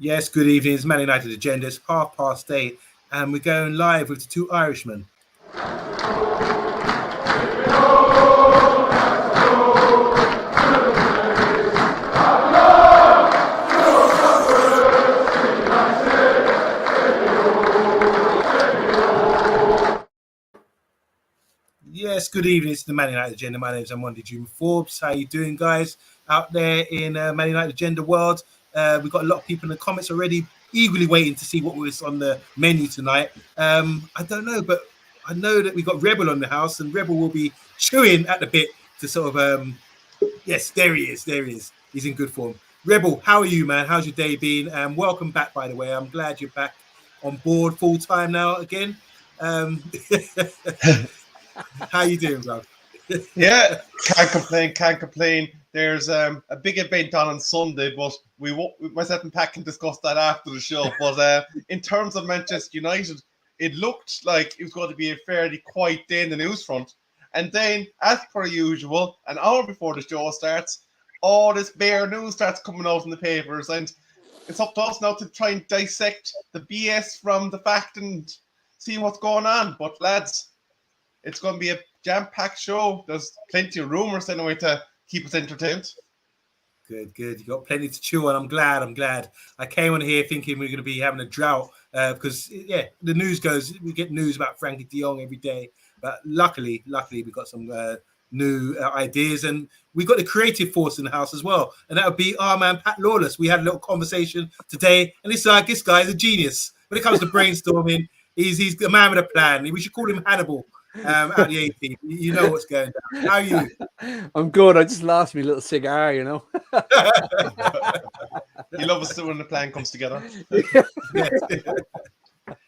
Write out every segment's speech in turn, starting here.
Yes, good evening. It's Man United Agenda. It's 8:30, and we're going live with the two Irishmen. Yes, good evening. It's the Man United Agenda. My name is OMONDI Junior Forbes. How you doing, guys, out there in Man United Agenda world? We've got a lot of people in the comments already, eagerly waiting to see what was on the menu tonight. I don't know, but I know that we've got Rebel on the house, and Rebel will be chewing at the bit to sort of. Yes, there he is. There he is. He's in good form. Rebel, how are you, man? How's your day been? Welcome back, by the way. I'm glad you're back on board full time now again. How you doing, bro? Yeah, can't complain. There's a big event on Sunday, but we myself and Pat can discuss that after the show. But in terms of Manchester United, it looked like it was going to be a fairly quiet day in the news front. And then, as per usual, an hour before the show starts, all this bare news starts coming out in the papers. And it's up to us now to try and dissect the BS from the fact and see what's going on. But lads, it's going to be a jam-packed show. There's plenty of rumours anyway to keep us entertained. Good. You got plenty to chew on. I'm glad. I came on here thinking we're going to be having a drought because, the news goes, we get news about Frankie de Jong every day. But luckily, we got some new ideas, and we got the creative force in the house as well. And that would be our man, Pat Lawless. We had a little conversation today, and it's like, this guy is a genius. When it comes to brainstorming, he's a man with a plan. We should call him Hannibal. Out the 18, you know what's going down. How are you? I'm good. I just lost my little cigar, you know. You love us when the plan comes together.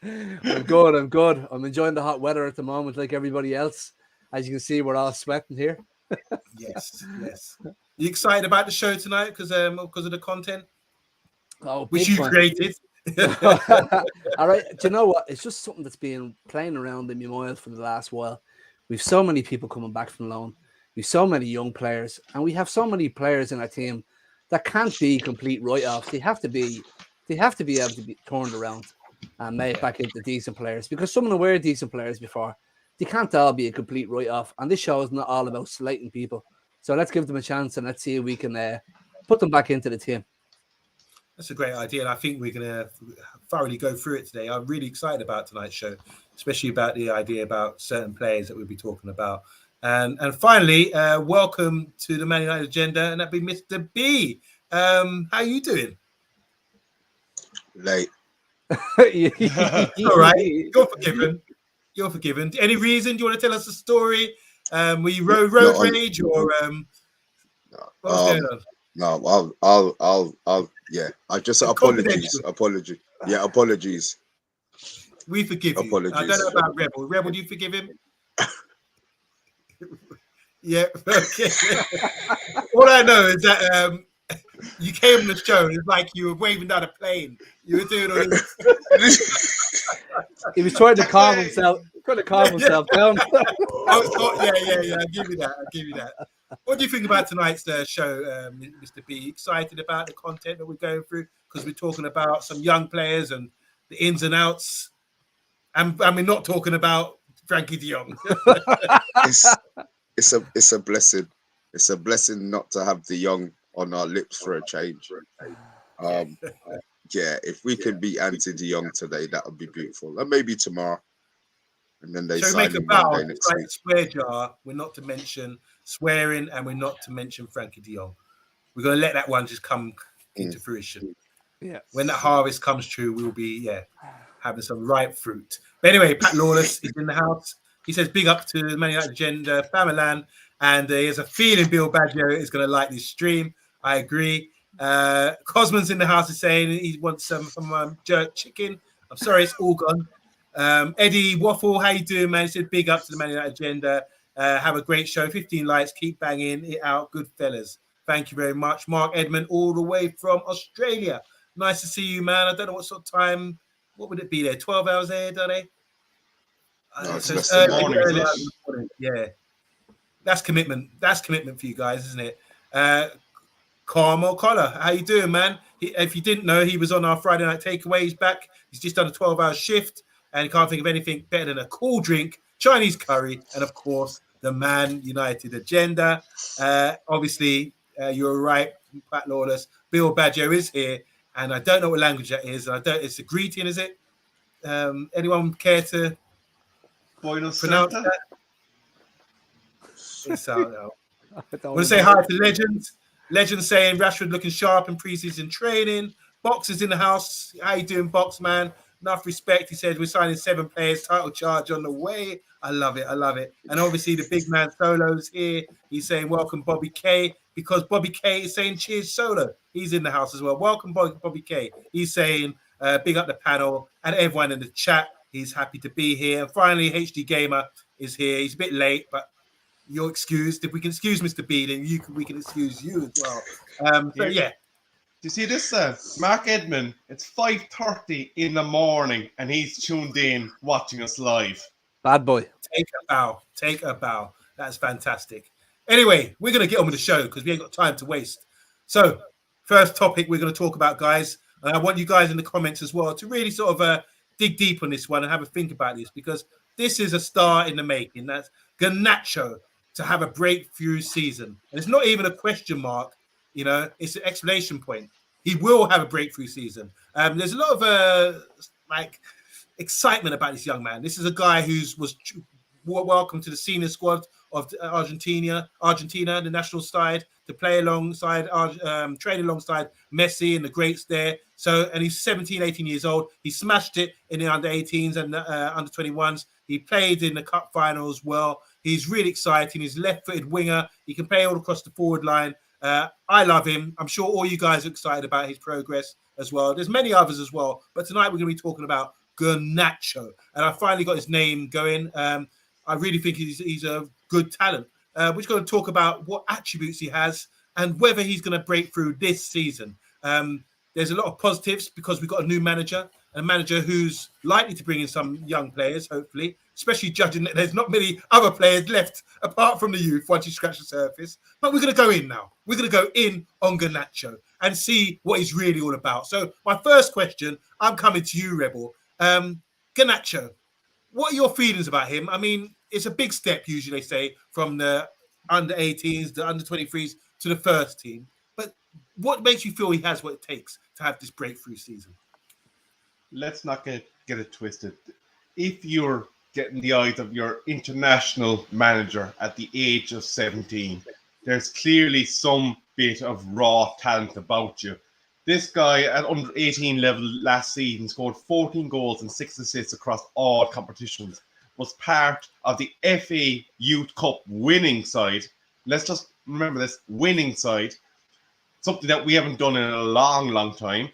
I'm good. I'm enjoying the hot weather at the moment, like everybody else. As you can see, we're all sweating here. Yes. You excited about the show tonight because of the content which you created? All right. Do you know what? It's just something that's been playing around in my mind for the last while. We've so many people coming back from loan. We've so many young players, and we have so many players in our team that can't be complete write-offs. They have to be able to be turned around and made back into decent players, because some of them were decent players before. They can't all be a complete write-off, and this show is not all about slating people. So let's give them a chance and let's see if we can put them back into the team. That's a great idea, and I think we're going to thoroughly go through it today. I'm really excited about tonight's show, especially about the idea about certain players that we'll be talking about. And finally, welcome to the Man United Agenda, and that'd be Mr. B. How are you doing? Late. All right, you're forgiven. Any reason? Do you want to tell us a story? Were you road rage or what's going on? No, I'll yeah. I just apologies. Yeah, apologies. We forgive you. Apologies. I don't know about Rebel. Rebel, do you forgive him? Yeah. Okay. All I know is that you came on the show and it's like you were waving down a plane. You were doing all this. He was trying to calm himself. Down. Yeah. I'll give you that. What do you think about tonight's show, Mr. B? Excited about the content that we're going through? Because we're talking about some young players and the ins and outs. And we're not talking about Frankie de Jong. It's a blessing. It's a blessing not to have de Jong on our lips for a change. If we could beat Anti de Jong today, that would be beautiful. And maybe tomorrow. And then they sign him one day next week. Swear jar. We're not to mention swearing, and we're not to mention Frankie de Jong. We're going to let that one just come into fruition. Yeah. When that harvest comes true, we'll be having some ripe fruit. But anyway, Pat Lawless is in the house. He says, big up to the Man United Agenda, Famalan, and he has a feeling Bill Baggio is going to like this stream. I agree. Cosman's in the house is saying he wants some jerk chicken. I'm sorry, it's all gone. Eddie Waffle, how you doing, man? He said, big up to the Man United Agenda. Have a great show. 15 likes. Keep banging it out. Good fellas. Thank you very much. Mark Edmond, all the way from Australia. Nice to see you, man. I don't know what sort of time. What would it be there? 12 hours there, don't they? So it's early morning. Yeah. That's commitment. That's commitment for you guys, isn't it? Carmel Collar. How you doing, man? If you didn't know, he was on our Friday night takeaway. He's back. He's just done a 12-hour shift, and he can't think of anything better than a cool drink, Chinese curry, and of course the Man United agenda. Obviously, you're right, Pat Lawless. Bill Badger is here, and I don't know what language that is. And I don't. It's a greeting, is it? Anyone care to pronounce that? It's I want to say hi to Legends. Legends saying Rashford looking sharp in preseason training. Box is in the house. How you doing, Box man? Enough respect. He says we're signing 7 players. Title charge on the way. I love it. I love it. And obviously the big man Solo's here. He's saying welcome Bobby K, because Bobby K is saying cheers Solo. He's in the house as well. Welcome Bobby K. He's saying big up the panel and everyone in the chat. He's happy to be here. And finally HD Gamer is here. He's a bit late, but you're excused. If we can excuse Mr. B, then we can excuse you as well. So yeah. Do you see this, Mark Edmond? It's 5:30 in the morning, and he's tuned in watching us live. Bad boy. Take a bow. Take a bow. That's fantastic. Anyway, we're going to get on with the show because we ain't got time to waste. So, first topic we're going to talk about, guys, and I want you guys in the comments as well to really sort of dig deep on this one and have a think about this, because this is a star in the making. That's Garnacho to have a breakthrough season. And it's not even a question mark, you know, it's an exclamation point. He will have a breakthrough season. There's a lot of excitement about this young man. This is a guy who's was welcome to the senior squad of Argentina, the national side, to play alongside, train alongside Messi and the greats there. So, and he's 17, 18 years old. He smashed it in the under-18s and under 21s. He played in the cup finals well. He's really exciting. He's left-footed winger. He can play all across the forward line. I love him. I'm sure all you guys are excited about his progress as well. There's many others as well. But tonight we're going to be talking about Garnacho. And I finally got his name going. I really think he's a good talent. We're just going to talk about what attributes he has and whether he's going to break through this season. There's a lot of positives because we've got a new manager, a manager who's likely to bring in some young players, hopefully, especially judging that there's not many other players left apart from the youth once you scratch the surface. But we're going to go in now. We're going to go in on Garnacho and see what he's really all about. So my first question, I'm coming to you, Rebel. Garnacho, what are your feelings about him? I mean, it's a big step, usually they say, from the under-18s, the under-23s to the first team. But what makes you feel he has what it takes to have this breakthrough season? Let's not get it twisted. If you're getting the eyes of your international manager at the age of 17, there's clearly some bit of raw talent about you. This guy at under 18 level last season scored 14 goals and 6 assists across all competitions, was part of the FA Youth Cup winning side. Let's just remember this, winning side, something that we haven't done in a long, long time.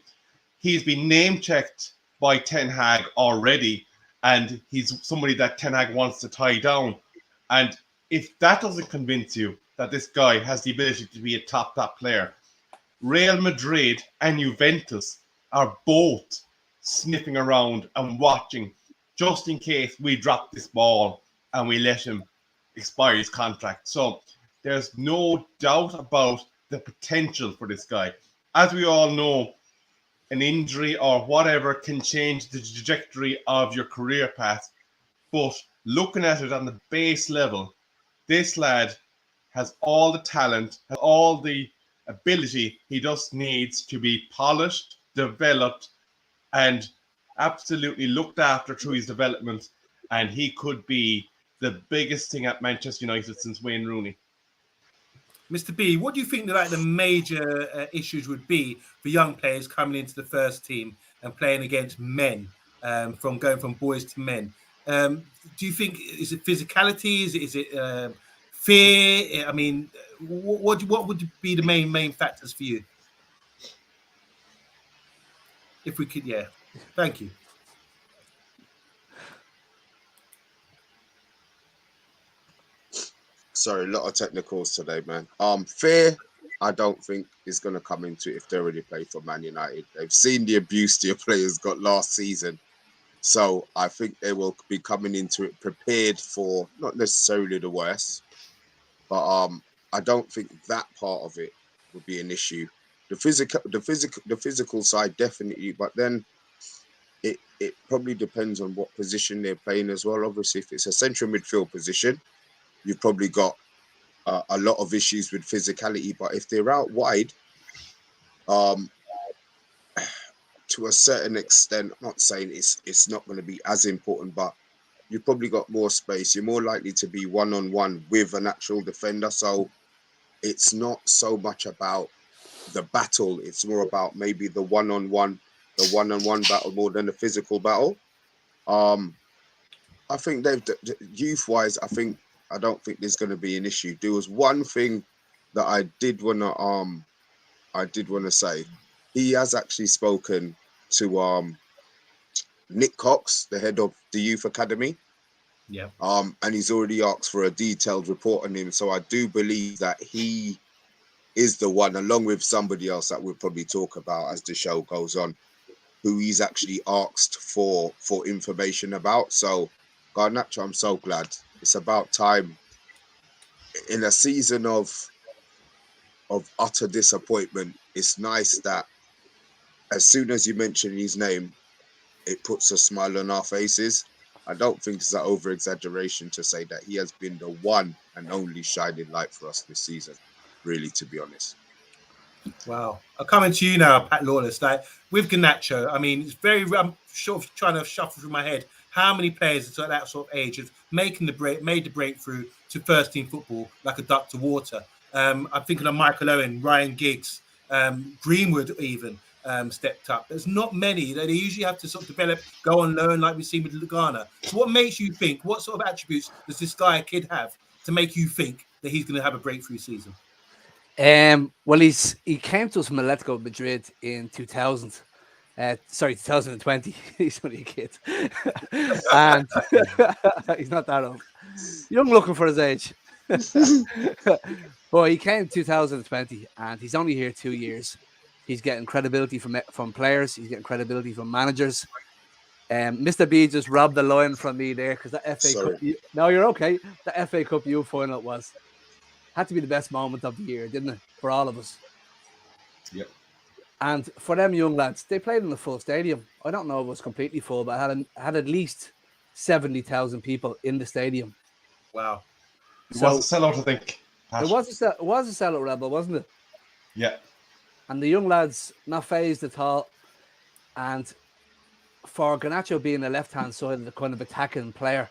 He's been name-checked by Ten Hag already, and he's somebody that Ten Hag wants to tie down. And if that doesn't convince you that this guy has the ability to be a top player, Real Madrid and Juventus are both sniffing around and watching just in case we drop this ball and we let him expire his contract. So there's no doubt about the potential for this guy. As we all know, an injury or whatever can change the trajectory of your career path. But looking at it on the base level, this lad has all the talent, has all the ability. He just needs to be polished, developed, and absolutely looked after through his development. And he could be the biggest thing at Manchester United since Wayne Rooney. Mr. B, what do you think that the major issues would be for young players coming into the first team and playing against men, from going from boys to men? Do you think, is it physicality? Is it fear? I mean, what would be the main factors for you? If we could, yeah. Thank you. Sorry, a lot of technicals today, man. Fear, I don't think is going to come into it if they already play for Man United. They've seen the abuse their players got last season. So I think they will be coming into it prepared for not necessarily the worst, but I don't think that part of it would be an issue. the physical side definitely, but then it probably depends on what position they're playing as well. Obviously, if it's a central midfield position, you've probably got a lot of issues with physicality. But if they're out wide, to a certain extent, I'm not saying it's not going to be as important, but you've probably got more space. You're more likely to be one-on-one with an actual defender. So it's not so much about the battle. It's more about maybe the one-on-one battle more than the physical battle. I think youth-wise, I don't think there's going to be an issue. There was one thing that I did want to say. He has actually spoken to Nick Cox, the head of the youth academy. Yeah. And he's already asked for a detailed report on him. So I do believe that he is the one, along with somebody else that we'll probably talk about as the show goes on, who he's actually asked for information about. So Garnacho, I'm so glad. It's about time. In a season of utter disappointment, it's nice that as soon as you mention his name, it puts a smile on our faces. I don't think it's an over-exaggeration to say that he has been the one and only shining light for us this season, really, to be honest. Wow. I'm coming to you now, Pat Lawless. Like with Garnacho, I mean, it's very. I'm sort of trying to shuffle through my head how many players at that sort of age have made the breakthrough to first team football like a duck to water. I'm thinking of Michael Owen, Ryan Giggs, Greenwood even stepped up. There's not many. They usually have to sort of develop, go and learn, like we've seen with Lugana. So what makes you think? What sort of attributes does this kid have to make you think that he's going to have a breakthrough season? Well, he came to us from Atletico Madrid in 2000. 2020. He's only a kid, and he's not that old. Young looking for his age. But he came in 2020, and he's only here 2 years. He's getting credibility from players. He's getting credibility from managers. Mr. B just robbed the line from me there because the FA Cup. No, you're okay. The FA Cup U final had to be the best moment of the year, didn't it, for all of us? Yep. And for them young lads, they played in the full stadium. I don't know if it was completely full, but had at least 70,000 people in the stadium. Wow. It was a sellout, I think. Pat. It was a sellout, Rebel, wasn't it? Yeah. And the young lads, not phased at all. And for Garnacho being the left-hand side of the kind of attacking player,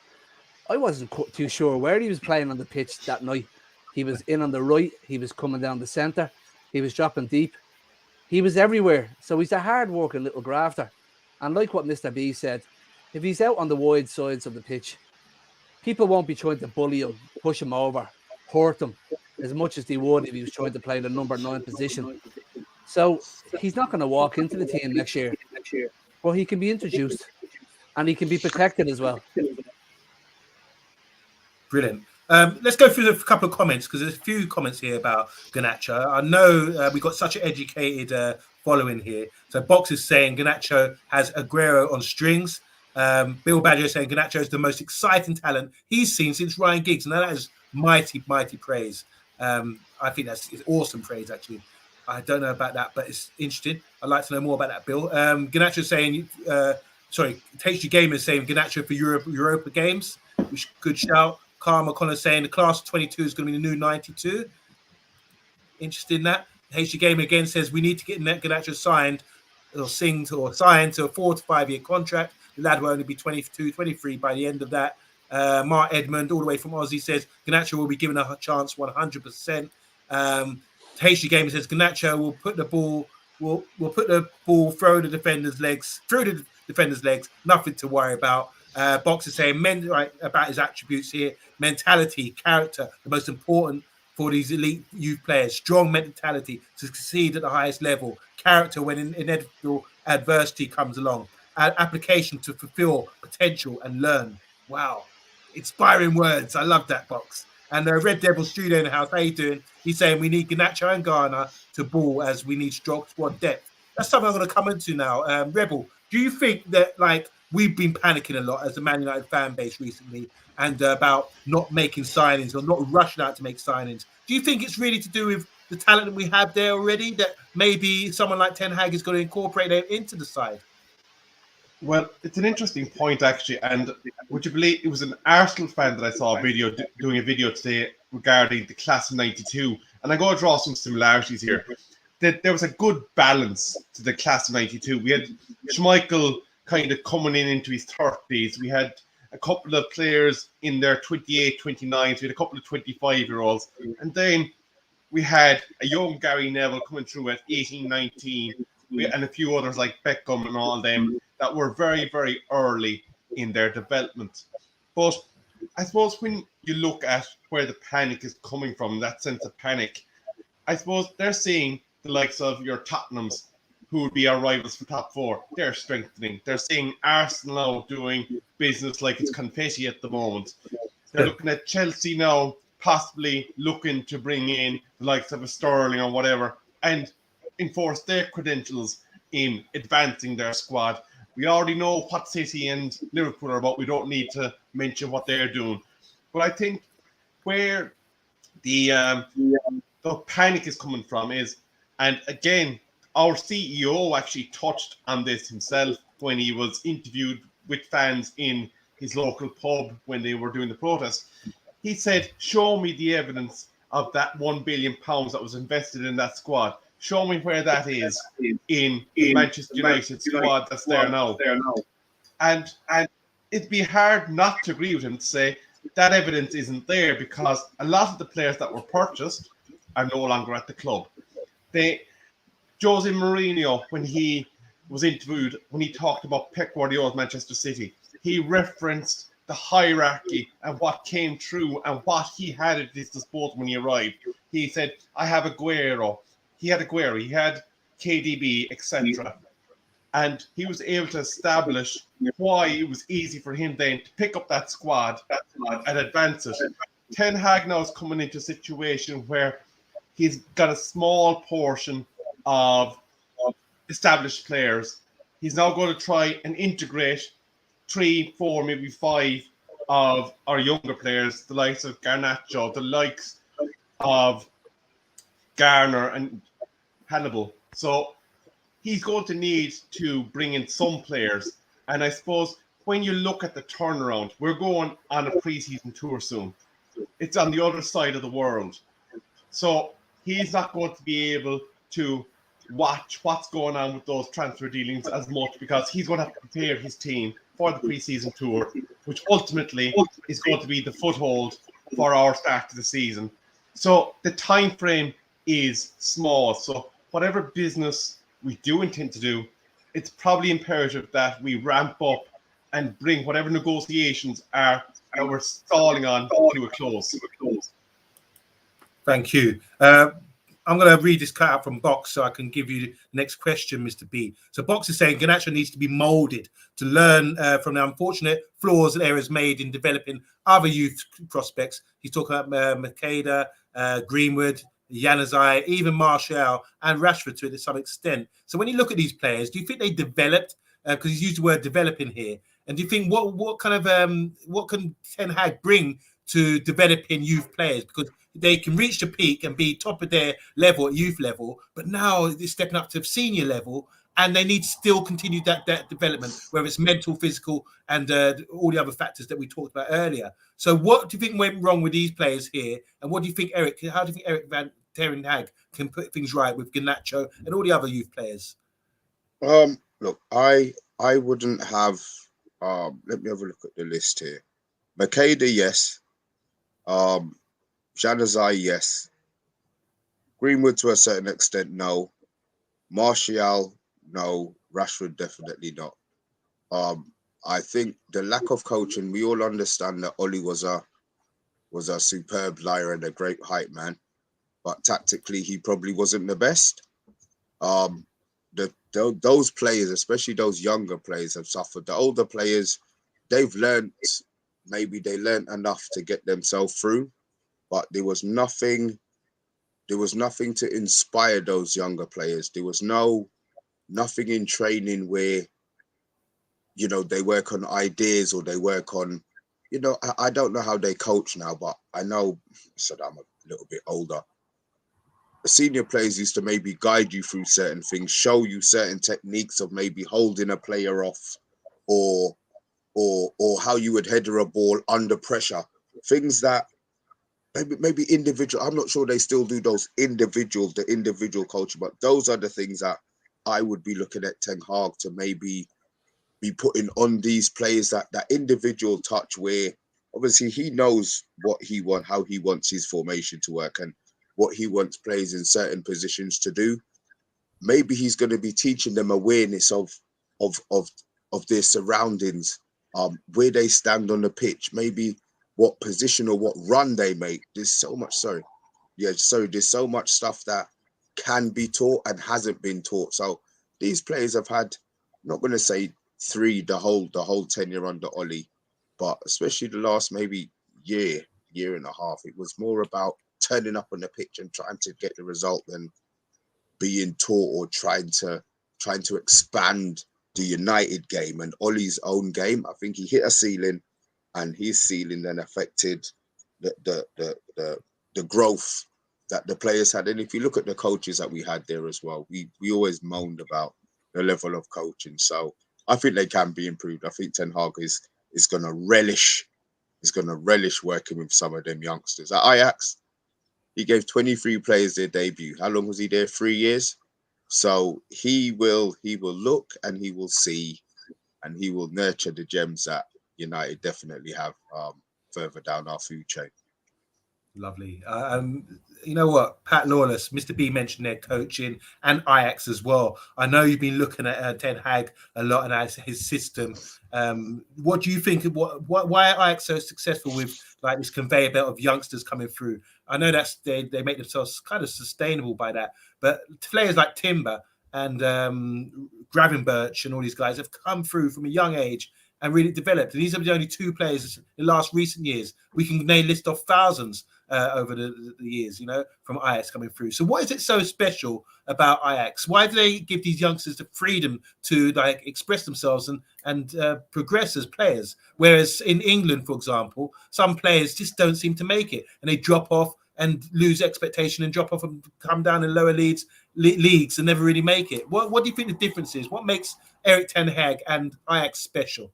I wasn't too sure where he was playing on the pitch that night. He was in on the right. He was coming down the centre. He was dropping deep. He was everywhere. So he's a hard-working little grafter. And like what Mr. B said, if he's out on the wide sides of the pitch, people won't be trying to bully him, push him over, hurt him as much as they would if he was trying to play the number 9 position. So he's not going to walk into the team next year. Well, he can be introduced and he can be protected as well. Brilliant. Let's go through a couple of comments because there's a few comments here about Garnacho. I know we've got such an educated following here. So Box is saying Garnacho has Aguero on strings. Bill Badger saying Garnacho is the most exciting talent he's seen since Ryan Giggs. And that is mighty, mighty praise. I think it's awesome praise, actually. I don't know about that, but it's interesting. I'd like to know more about that, Bill. Garnacho saying, HG Gamer saying Garnacho for Europa games, which good shout. Carl McConnell saying the class of 22 is going to be the new 92. Interested in that. HG Gamer again says we need to get Garnacho signed or signed to a 4 to 5 year contract. The lad will only be 22, 23 by the end of that. Mark Edmond, all the way from Aussie, says Garnacho will be given a chance 100%. HG Gamer says Garnacho will put the ball through the defender's legs. Nothing to worry about. Box is saying about his attributes here: mentality, character, the most important for these elite youth players. Strong mentality to succeed at the highest level. Character when inevitable adversity comes along. Application to fulfill potential and learn. Wow, inspiring words. I love that, Box. And Red Devil Studio in the house. How you doing? He's saying we need Garnacho and Garner to ball as we need strong squad depth. That's something I'm going to come into now. Rebel, do you think that we've been panicking a lot as a Man United fan base recently and about not making signings or not rushing out to make signings? Do you think it's really to do with the talent that we have there already that maybe someone like Ten Hag is going to incorporate them into the side? Well, it's an interesting point, actually. And would you believe it was an Arsenal fan that I saw a video doing a video today regarding the class of '92, and I'm going to draw some similarities here. That there was a good balance to the class of '92. We had Schmeichel kind of coming into his 30s. We had a couple of players in their 28, 29s. We had a couple of 25-year-olds, and then we had a young Gary Neville coming through at 18, 19, and a few others like Beckham and all them that were very, very early in their development. But I suppose when you look at where the panic is coming from, that sense of panic, I suppose they're seeing the likes of your Tottenhams, who would be our rivals for top four. They're strengthening. They're seeing Arsenal now doing business like it's confetti at the moment. They're looking at Chelsea now, possibly looking to bring in the likes of a Sterling or whatever and enforce their credentials in advancing their squad. We already know what City and Liverpool are about. We don't need to mention what they're doing. But I think where the panic is coming from is, and again, our CEO actually touched on this himself when he was interviewed with fans in his local pub when they were doing the protest. He said, show me the evidence of that £1 billion that was invested in that squad. Show me where that is in Manchester United squad that's there now. And it'd be hard not to agree with him to say that evidence isn't there, because a lot of the players that were purchased are no longer at the club. Jose Mourinho, when he was interviewed, when he talked about Pep Guardiola's Manchester City, he referenced the hierarchy and what came through and what he had at his disposal when he arrived. He said, I have Aguero. He had Aguero, he had KDB, etc. And he was able to establish why it was easy for him then to pick up that squad and advance it. Ten Hag now is coming into a situation where he's got a small portion of established players. He's now going to try and integrate 3, 4, maybe 5 of our younger players, the likes of Garnacho, the likes of Garner and Hannibal. So he's going to need to bring in some players. And I suppose when you look at the turnaround, we're going on a preseason tour soon. It's on the other side of the world. So he's not going to be able to watch what's going on with those transfer dealings as much, because he's going to have to prepare his team for the preseason tour, which ultimately is going to be the foothold for our start to the season. So the time frame is small. So whatever business we do intend to do, it's probably imperative that we ramp up and bring whatever negotiations are that we're stalling on to a close. Thank you. I'm going to read this cut out from Box so I can give you the next question, Mr. B. So Box is saying Garnacho needs to be molded to learn from the unfortunate flaws and errors made in developing other youth prospects. He's talking about Makeda, Greenwood, Januzaj, even Martial and Rashford to some extent. So when you look at these players, do you think they developed? Because he's used the word developing here. And do you think what kind of what can Ten Hag bring to developing youth players? Because they can reach the peak and be top of their level at youth level, but now they're stepping up to senior level, and they need to still continue that development, whether it's mental, physical, and all the other factors that we talked about earlier. So what do you think went wrong with these players here? And what do you think, Eric? How do you think Eric Van Ten Hag can put things right with Garnacho and all the other youth players? Look, I wouldn't have. Let me have a look at the list here. Makeda, yes. Januzaj, yes. Greenwood to a certain extent, no. Martial, no. Rashford, definitely not. I think the lack of coaching, we all understand that Oli was a superb liar and a great hype man, but tactically he probably wasn't the best. Those players, especially those younger players, have suffered. The older players, they've learned, maybe they learned enough to get themselves through, but there was nothing to inspire those younger players. There was nothing in training where, you know, they work on ideas or they work on, you know, I don't know how they coach now, but I know, so that I'm a little bit older. senior players used to maybe guide you through certain things, show you certain techniques of maybe holding a player off, or how you would header a ball under pressure. Things that maybe individual. I'm not sure they still do those the individual coaching, but those are the things that I would be looking at Ten Hag to maybe be putting on these players, that individual touch, where obviously he knows what he wants, how he wants his formation to work, and what he wants players in certain positions to do. Maybe he's going to be teaching them awareness of their surroundings, where they stand on the pitch, maybe what position or what run they make. There's so much, there's so much stuff that can be taught and hasn't been taught. So these players have had, I'm not going to say the whole tenure under Ollie, but especially the last maybe year and a half, it was more about turning up on the pitch and trying to get the result than being taught or trying to expand the United game and Ollie's own game. I think he hit a ceiling, and his ceiling then affected the growth that the players had. And if you look at the coaches that we had there as well, we always moaned about the level of coaching. So I think they can be improved. I think Ten Hag is going to relish working with some of them youngsters. At Ajax, he gave 23 players their debut. How long was he there? 3 years. So he will look, and he will see, and he will nurture the gems that United definitely have further down our food chain. Lovely. You know what, Pat Lawless, Mr. B mentioned their coaching and Ajax as well. I know you've been looking at Ten Hag a lot and his system. What do you think? Why are Ajax so successful with like this conveyor belt of youngsters coming through? I know that's they make themselves kind of sustainable by that, but players like Timber and Gravenberch and all these guys have come through from a young age and really developed. And these are the only two players in the last recent years. We can list off thousands over the years, from Ajax coming through. So what is it so special about Ajax? Why do they give these youngsters the freedom to express themselves and progress as players? Whereas in England, for example, some players just don't seem to make it, and they drop off and lose expectation and drop off and come down in lower leagues and never really make it. What do you think the difference is? What makes Erik ten Hag and Ajax special?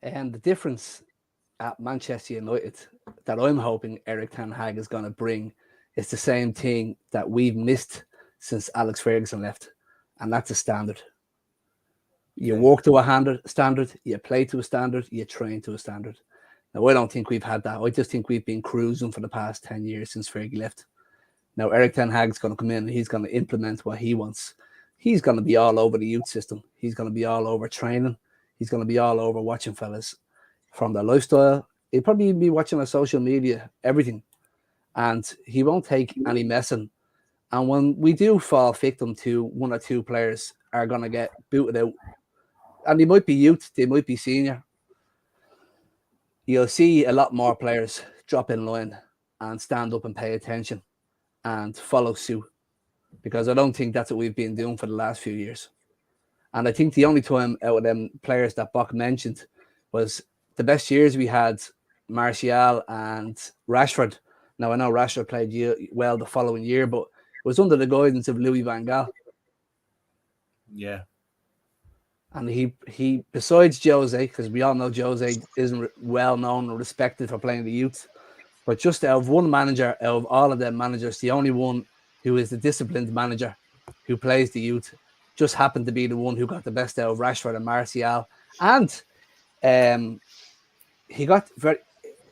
And the difference at Manchester United that I'm hoping Erik ten Hag is going to bring is the same thing that we've missed since Alex Ferguson left, and that's a standard. You walk to a standard, you play to a standard, you train to a standard. Now, I don't think we've had that. I just think we've been cruising for the past 10 years since Fergie left. Now, Erik ten Hag's going to come in and he's going to implement what he wants. He's going to be all over the youth system. He's going to be all over training. He's going to be all over watching fellas from their lifestyle. He'll probably be watching their social media, everything. And he won't take any messing. And when we do fall victim to one or two players are going to get booted out, and they might be youth, they might be senior, you'll see a lot more players drop in line and stand up and pay attention and follow suit, because I don't think that's what we've been doing for the last few years. And I think the only time out of them players that Bach mentioned was the best years we had Martial and Rashford. Now, I know Rashford played well the following year, but it was under the guidance of Louis van Gaal. Yeah. And he besides Jose, because we all know Jose isn't well known or respected for playing the youth, but just out of one manager, out of all of them managers, the only one who is the disciplined manager who plays the youth just happened to be the one who got the best out of Rashford and Martial. And he got very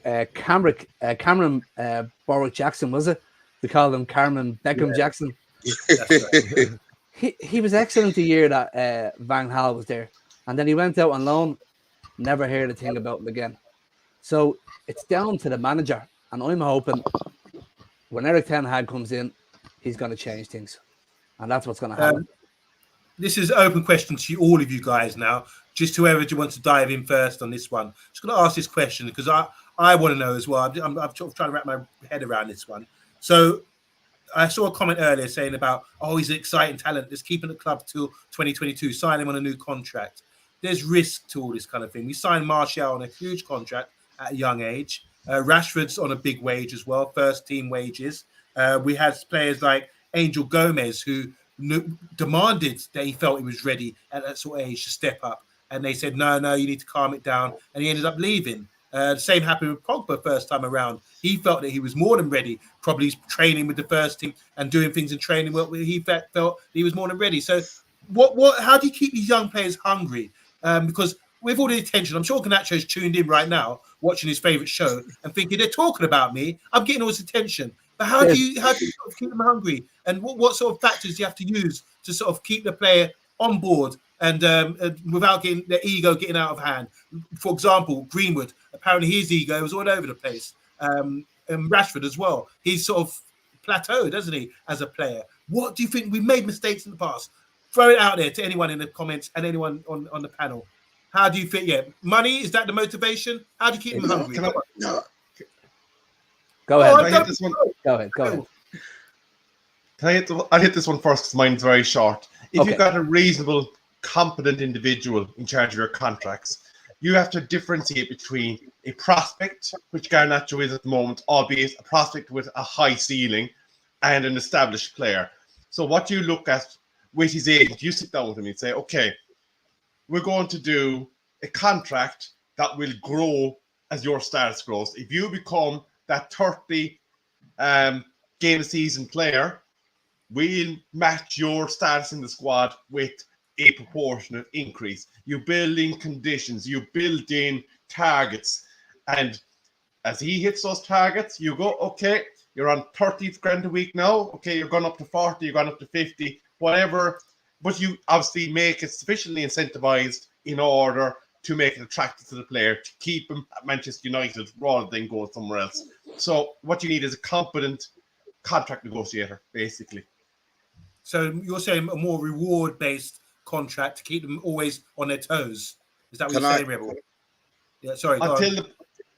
Cameron Borwick Jackson, was it? We call him Cameron Beckham Jackson. Right. He was excellent the year that Van Gaal was there. And then he went out on loan, never heard a thing about him again. So it's down to the manager. And I'm hoping when Erik ten Hag comes in, he's going to change things. And that's what's going to happen. This is an open question to all of you guys now. Just whoever wants to dive in first on this one. Just going to ask this question because I want to know as well. I'm trying to wrap my head around this one. So I saw a comment earlier saying about, he's an exciting talent. Let's keep him at the club till 2022. Sign him on a new contract. There's risk to all this kind of thing. We signed Martial on a huge contract at a young age. Rashford's on a big wage as well, first team wages. We had players like Angel Gomez who demanded that he felt he was ready at that sort of age to step up. And they said, no, you need to calm it down. And he ended up leaving. The same happened with Pogba first time around. He felt that he was more than ready, probably training with the first team and doing things in training where he felt he was more than ready. So how do you keep these young players hungry? Because with all the attention, I'm sure Garnacho's tuned in right now, watching his favourite show and thinking, they're talking about me. I'm getting all this attention. But how do you sort of keep them hungry? And what sort of factors do you have to use to sort of keep the player on board and without getting their ego getting out of hand? For example, Greenwood, apparently his ego was all over the place. And Rashford as well. He's sort of plateaued, hasn't he, as a player? What do you think? We made mistakes in the past. Throw it out there to anyone in the comments and anyone on the panel. How do you think? Yeah, money, is that the motivation? How do you keep them hungry? Go ahead. Can I hit this one? Go ahead. I'll hit this one first because mine's very short. If Okay. you've got a reasonable, competent individual in charge of your contracts, you have to differentiate between a prospect, which Garnacho is at the moment, albeit a prospect with a high ceiling, and an established player. So what you look at with his agent, you sit down with him and say, okay, we're going to do a contract that will grow as your status grows. If you become that 30 game a season player, we'll match your status in the squad with a proportionate increase. You build in conditions, you build in targets, and as he hits those targets, you go, okay, you're on 30 grand a week now. Okay, you're going up to 40, you're going up to 50, whatever. But you obviously make it sufficiently incentivized in order to make it attractive to the player, to keep him at Manchester United rather than go somewhere else. So what you need is a competent contract negotiator, basically. So you're saying a more reward-based contract to keep them always on their toes. Is that what you're saying, Rebel? Yeah, sorry.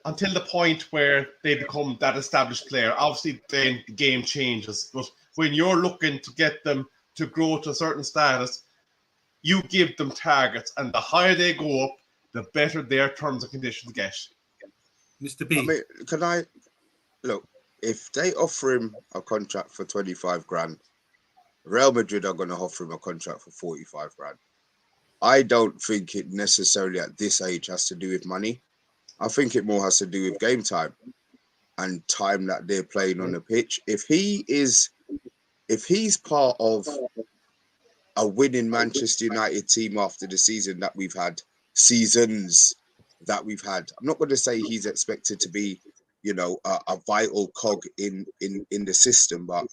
Until the point where they become that established player. Obviously, then the game changes. But when you're looking to get them to grow to a certain status, you give them targets, and the higher they go up, the better their terms and conditions get. Mr. B. I mean, can I look? If they offer him a contract for 25 grand, Real Madrid are going to offer him a contract for 45 grand. I don't think it necessarily at this age has to do with money. I think it more has to do with game time and time that they're playing on the pitch. If he's part of a winning Manchester United team after the seasons that we've had, I'm not going to say he's expected to be, a vital cog in the system, but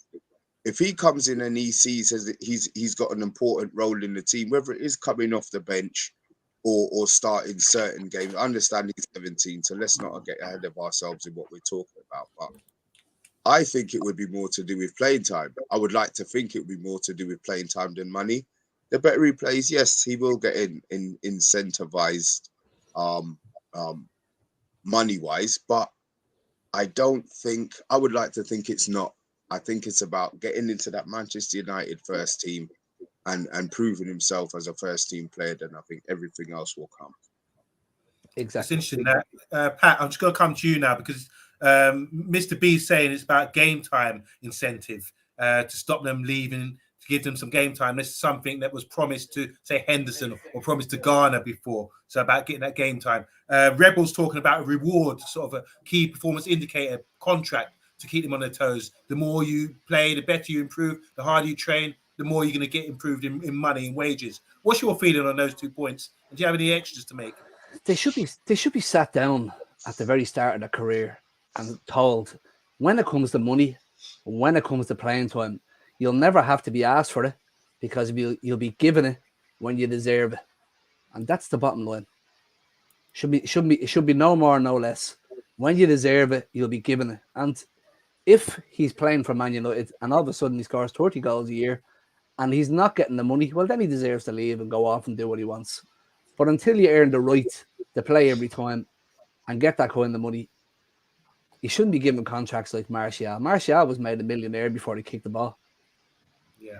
if he comes in and he sees that he's got an important role in the team, whether it is coming off the bench or starting certain games. I understand he's 17, so let's not get ahead of ourselves in what we're talking about. But I think it would be more to do with playing time. I would like to think it would be more to do with playing time than money. The better he plays, yes, he will get incentivized money-wise, but I would like to think it's not. I think it's about getting into that Manchester United first team and proving himself as a first team player. Then I think everything else will come. It's Exactly. interesting that, Pat, I'm just going to come to you now because Mr. B is saying it's about game time incentive to stop them leaving, to give them some game time. This is something that was promised to, say, Henderson or promised to Garner before. So about getting that game time. Rebels talking about a reward, sort of a key performance indicator contract to keep them on their toes. The more you play, the better you improve. The harder you train, the more you're going to get improved in money and wages. What's your feeling on those 2 points? And do you have any extras to make? They should be sat down at the very start of their career and told, when it comes to money, when it comes to playing time, you'll never have to be asked for it because you'll be given it when you deserve it, and that's the bottom line. It should be no more, no less. When you deserve it, you'll be given it. And if he's playing for Man United and all of a sudden he scores 30 goals a year and he's not getting the money, well, then he deserves to leave and go off and do what he wants. But until you earn the right to play every time and get that kind of money, you shouldn't be given contracts like Martial. Martial was made a millionaire before he kicked the ball. Yeah.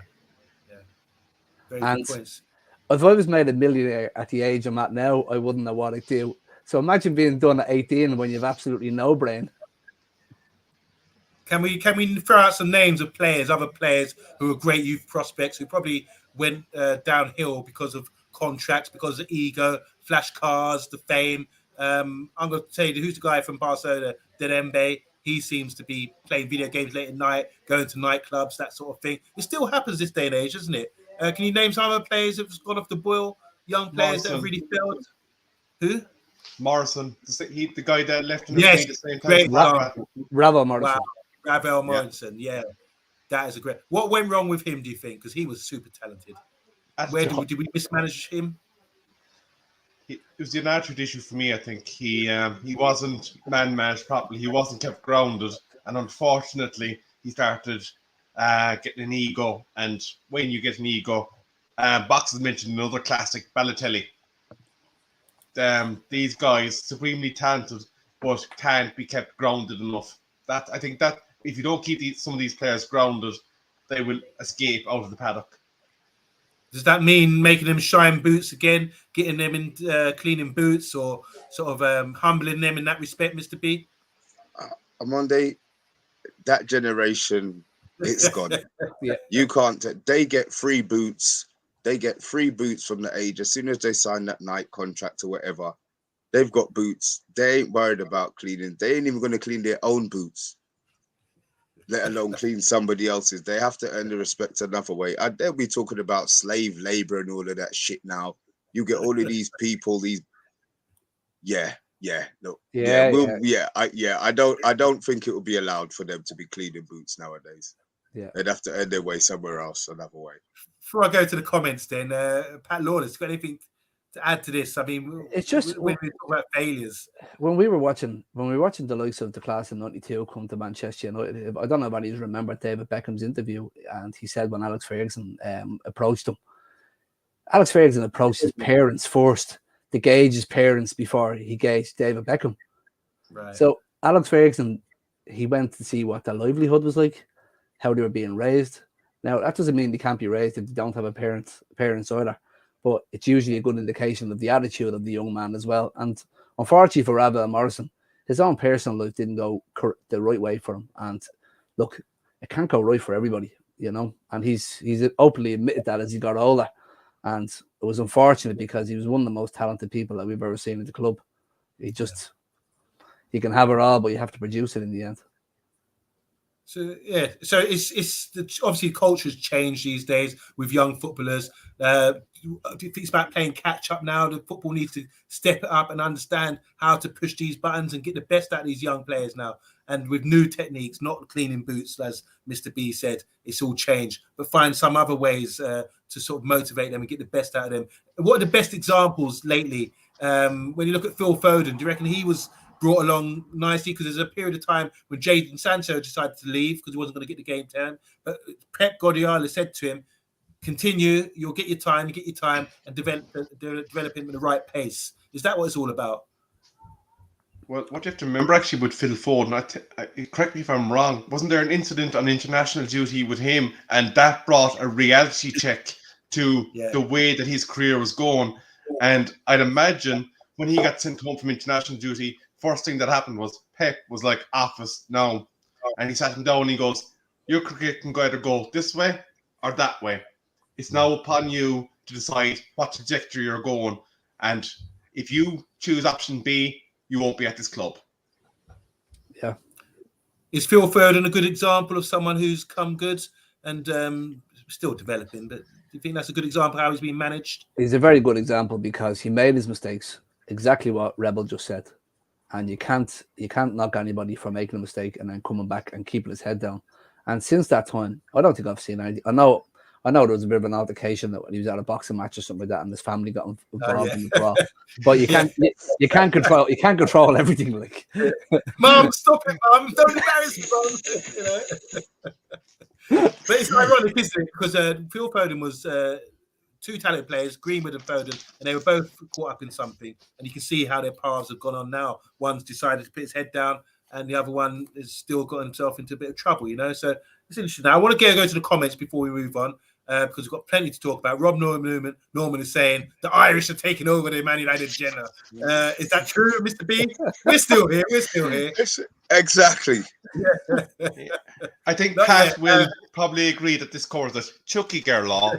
Very good points. If I was made a millionaire at the age I'm at now, I wouldn't know what I'd do. So imagine being done at 18 when you've absolutely no brain. Can we throw out some names of players, other players who are great youth prospects who probably went downhill because of contracts, because of ego, flash cars, the fame? I'm going to say who's the guy from Barcelona, Dembele. He seems to be playing video games late at night, going to nightclubs, that sort of thing. It still happens this day and age, doesn't it? Can you name some other players who've gone off the boil? Young players that have really failed? Who? Morrison, the guy that left in the Yes, at the same time. great example. Ravel Morrison. Wow, Ravel Morrison, yeah. That is a great. What went wrong with him, do you think? Because he was super talented. Where did we mismanage him? It was an attitude issue for me. I think he wasn't man-managed properly. He wasn't kept grounded, and unfortunately, he started getting an ego. And when you get an ego, Box has mentioned another classic, Balotelli. These guys, supremely talented, but can't be kept grounded enough. I think that if you don't keep some of these players grounded, they will escape out of the paddock. Does that mean making them shine boots again, getting them in cleaning boots, or sort of humbling them in that respect, Mr. B? Omondi, that generation, it's gone. Yeah. You can't. They get free boots. They get free boots from the age. As soon as they sign that night contract or whatever, they've got boots. They ain't worried about cleaning. They ain't even going to clean their own boots, let alone clean somebody else's. They have to earn the respect another way. They'll be talking about slave labor and all of that shit now. You get all of these people, I don't think it will be allowed for them to be cleaning boots nowadays. Yeah. They'd have to earn their way somewhere else, another way. Before I go to the comments, then Pat Lawless, got anything to add to this? I mean, it's just when we talk about failures. When we were watching the likes of the class of '92 come to Manchester United, I don't know if anybody's remembered David Beckham's interview, and he said when Alex Ferguson approached him, Alex Ferguson approached his parents first to gauge his parents before he gauged David Beckham. Right. So Alex Ferguson, he went to see what their livelihood was like, how they were being raised. Now, that doesn't mean they can't be raised if they don't have parents either, but it's usually a good indication of the attitude of the young man as well. And unfortunately for Ravel Morrison, his own personal life didn't go the right way for him. And look, it can't go right for everybody, you know. And he's openly admitted that as he got older. And it was unfortunate because he was one of the most talented people that we've ever seen in the club. He can have it all, but you have to produce it in the end. So yeah, so it's obviously culture's changed these days with young footballers. Do you think it's about playing catch up now? The football needs to step it up and understand how to push these buttons and get the best out of these young players now. And with new techniques, not cleaning boots, as Mr. B said, it's all changed. But find some other ways to sort of motivate them and get the best out of them. What are the best examples lately? When you look at Phil Foden, do you reckon he was brought along nicely? Because there's a period of time when Jadon Sancho decided to leave because he wasn't going to get the game turn. But Pep Guardiola said to him, continue, you'll get your time, and develop him at the right pace. Is that what it's all about? Well, what you have to remember actually with Phil Foden, correct me if I'm wrong, wasn't there an incident on international duty with him, and that brought a reality check to the way that his career was going? And I'd imagine when he got sent home from international duty, first thing that happened was Pep was like, office now. And he sat him down and he goes, your career can either go this way or that way. It's now upon you to decide what trajectory you're going. And if you choose option B, you won't be at this club. Yeah. Is Phil Foden a good example of someone who's come good and still developing? But do you think that's a good example of how he's been managed? He's a very good example because he made his mistakes, exactly what Rebel just said. And you can't knock anybody for making a mistake and then coming back and keeping his head down. And since that time, I don't think I've seen anything. I know there was a bit of an altercation that when he was at a boxing match or something like that, and his family got involved in the brawl. But you can't control everything. Like, Mum, stop it, Mum! Don't embarrass me, Mum. But it's ironic, isn't it? Because Phil Foden was two talented players, Greenwood and Foden, and they were both caught up in something. And you can see how their paths have gone on now. One's decided to put his head down, and the other one has still got himself into a bit of trouble, you know. So it's interesting. Now, I want to go to the comments before we move on. because we've got plenty to talk about. Rob Norman is saying the Irish are taking over the Man United agenda. Is that true, Mr. B? We're still here. Exactly. I think Not Pat yet. will probably agree that this covers it. Chucky Gerlaw.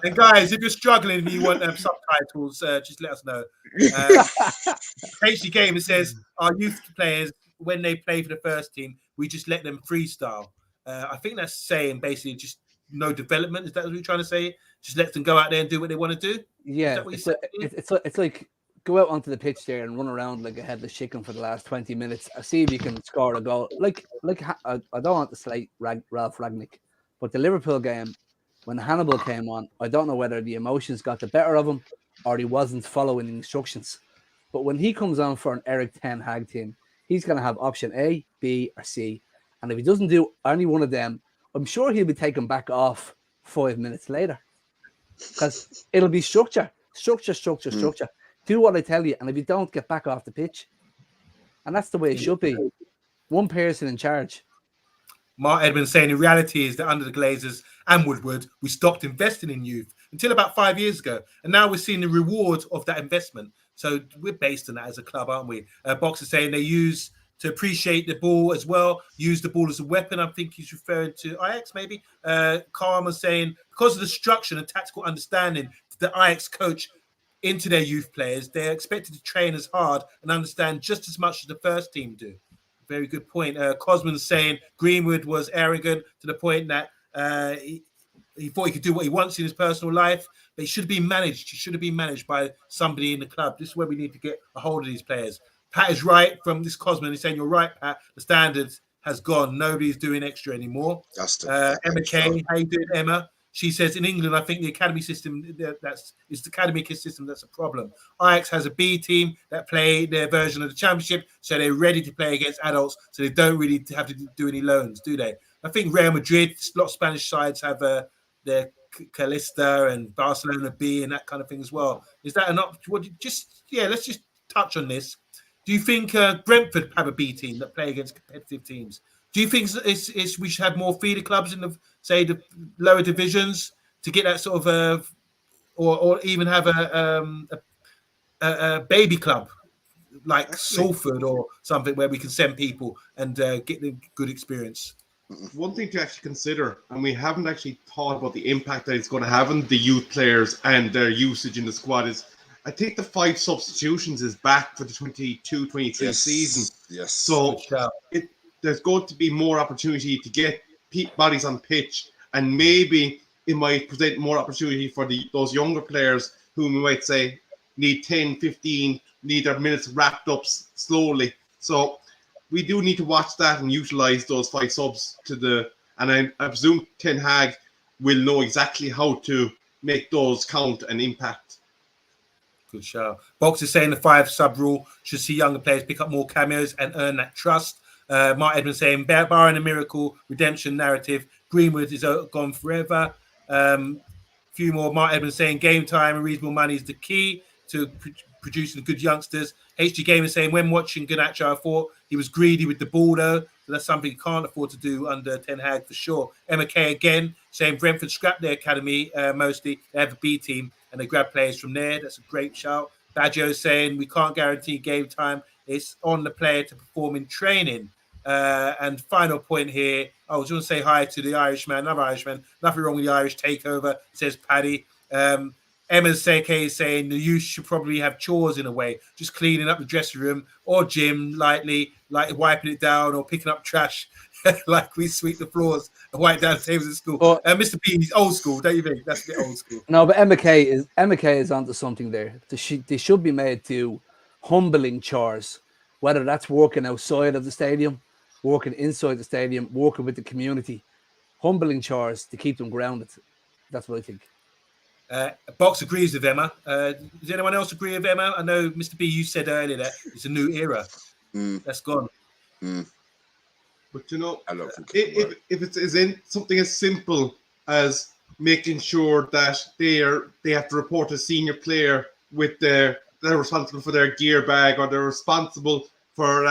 And guys, if you're struggling and you want subtitles, just let us know. HD Gamer says our youth players, when they play for the first team, we just let them freestyle. I think that's saying basically just no development. Is that what you're trying to say? Just let them go out there and do what they want to do? Yeah, it's like go out onto the pitch there and run around like a headless chicken for the last 20 minutes. I see if you can score a goal. Like I don't want to slate Ralph Ragnick, but the Liverpool game, when Hannibal came on, I don't know whether the emotions got the better of him or he wasn't following instructions. But when he comes on for an Eric Ten Hag team, he's going to have option A, B, or C. And if he doesn't do any one of them, I'm sure he'll be taken back off 5 minutes later. Because it'll be structure. Do what I tell you. And if you don't, get back off the pitch. And that's the way it should be. One person in charge. Mark Edmonds saying the reality is that under the Glazers and Woodward, we stopped investing in youth until about 5 years ago. And now we're seeing the reward of that investment. So we're based on that as a club, aren't we? Box is saying they use to appreciate the ball as well, use the ball as a weapon. I think he's referring to Ajax, maybe. Karma saying because of the structure and tactical understanding the Ajax coach into their youth players, they're expected to train as hard and understand just as much as the first team do. Very good point. Cosman's saying Greenwood was arrogant to the point that he thought he could do what he wants in his personal life, but he should be managed. He should have been managed by somebody in the club. This is where we need to get a hold of these players. Pat is right from this Cosman. He's saying, you're right, Pat. The standard has gone. Nobody's doing extra anymore. Emma Kay, how you doing, Emma? She says, in England, I think the academy system, it's the academy system that's a problem. Ajax has a B team that play their version of the championship, so they're ready to play against adults, so they don't really have to do any loans, do they? I think Real Madrid, a lot of Spanish sides have their Calista and Barcelona B and that kind of thing as well. Is that enough? Let's just touch on this. Do you think Brentford have a B team that play against competitive teams? Do you think we should have more feeder clubs in the lower divisions to get that sort of or even have a baby club like Salford or something where we can send people and get the good experience? One thing to actually consider, and we haven't actually thought about the impact that it's going to have on the youth players and their usage in the squad, is I think the 5 substitutions is back for the 22-23 season. Yes. So there's going to be more opportunity to get bodies on pitch, and maybe it might present more opportunity for those younger players who we might say need 10, 15, need their minutes wrapped up slowly. So we do need to watch that and utilize those 5 subs and I presume Ten Hag will know exactly how to make those count and impact. Good shout. Box is saying the 5 sub rule should see younger players pick up more cameos and earn that trust. Mark Edmonds saying, barring a miracle redemption narrative, Greenwood is gone forever. Few more. Mark Edmonds saying, game time and reasonable money is the key to producing good youngsters. HG Gamer saying, when watching Garnacho, I thought he was greedy with the ball, though. So that's something he can't afford to do under Ten Hag for sure. Emma Kay again saying Brentford scrapped their academy mostly. They have a B team and they grab players from there. That's a great shout. Badjo saying we can't guarantee game time. It's on the player to perform in training. And final point here, I was going to say hi to the Irishman, another Irishman. Nothing wrong with the Irish takeover, says Paddy. Emma's saying the youth should probably have chores in a way, just cleaning up the dressing room or gym lightly, like wiping it down or picking up trash, like we sweep the floors and wipe down the tables at school. Mr. B, he's old school, don't you think? That's a bit old school. No, but Emma Kay is onto something there. They should be made to humbling chores, whether that's working outside of the stadium, working inside the stadium, working with the community, humbling chores to keep them grounded. That's what I think. Box agrees with Emma. Does anyone else agree with Emma? I know, Mr. B, you said earlier that it's a new era. That's gone. But you know, if it's in something as simple as making sure that they have to report a senior player with they're responsible for their gear bag, or they're responsible for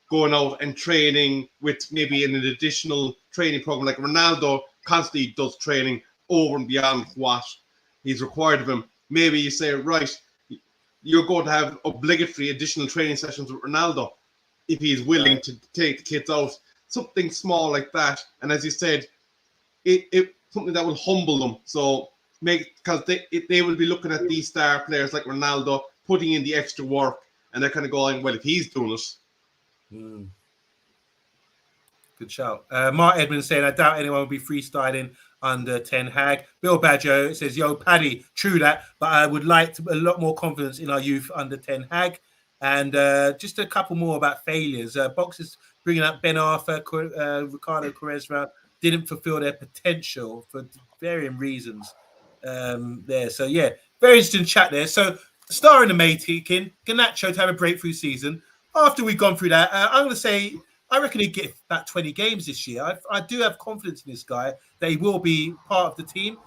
going out and training with maybe an additional training program like Ronaldo. constantly does training over and beyond what he's required of him. Maybe you say, right, you're going to have obligatory additional training sessions with Ronaldo if he's willing to take the kids out. Something small like that. And as you said, it something that will humble them. So because they will be looking at these star players like Ronaldo putting in the extra work, and they're kind of going, well, if he's doing it. Good shout. Mark Edmonds saying, I doubt anyone will be freestyling under Ten Hag. Bill Badger says, yo, Paddy, true that, but I would like a lot more confidence in our youth under Ten Hag. And just a couple more about failures. Box is bringing up Ben Arthur, Ricardo Quaresma didn't fulfill their potential for varying reasons there. So, yeah, very interesting chat there. So, star in the making, Garnacho to have a breakthrough season. After we've gone through that, I'm going to say, I reckon he'd get about 20 games this year. I do have confidence in this guy that he will be part of the team.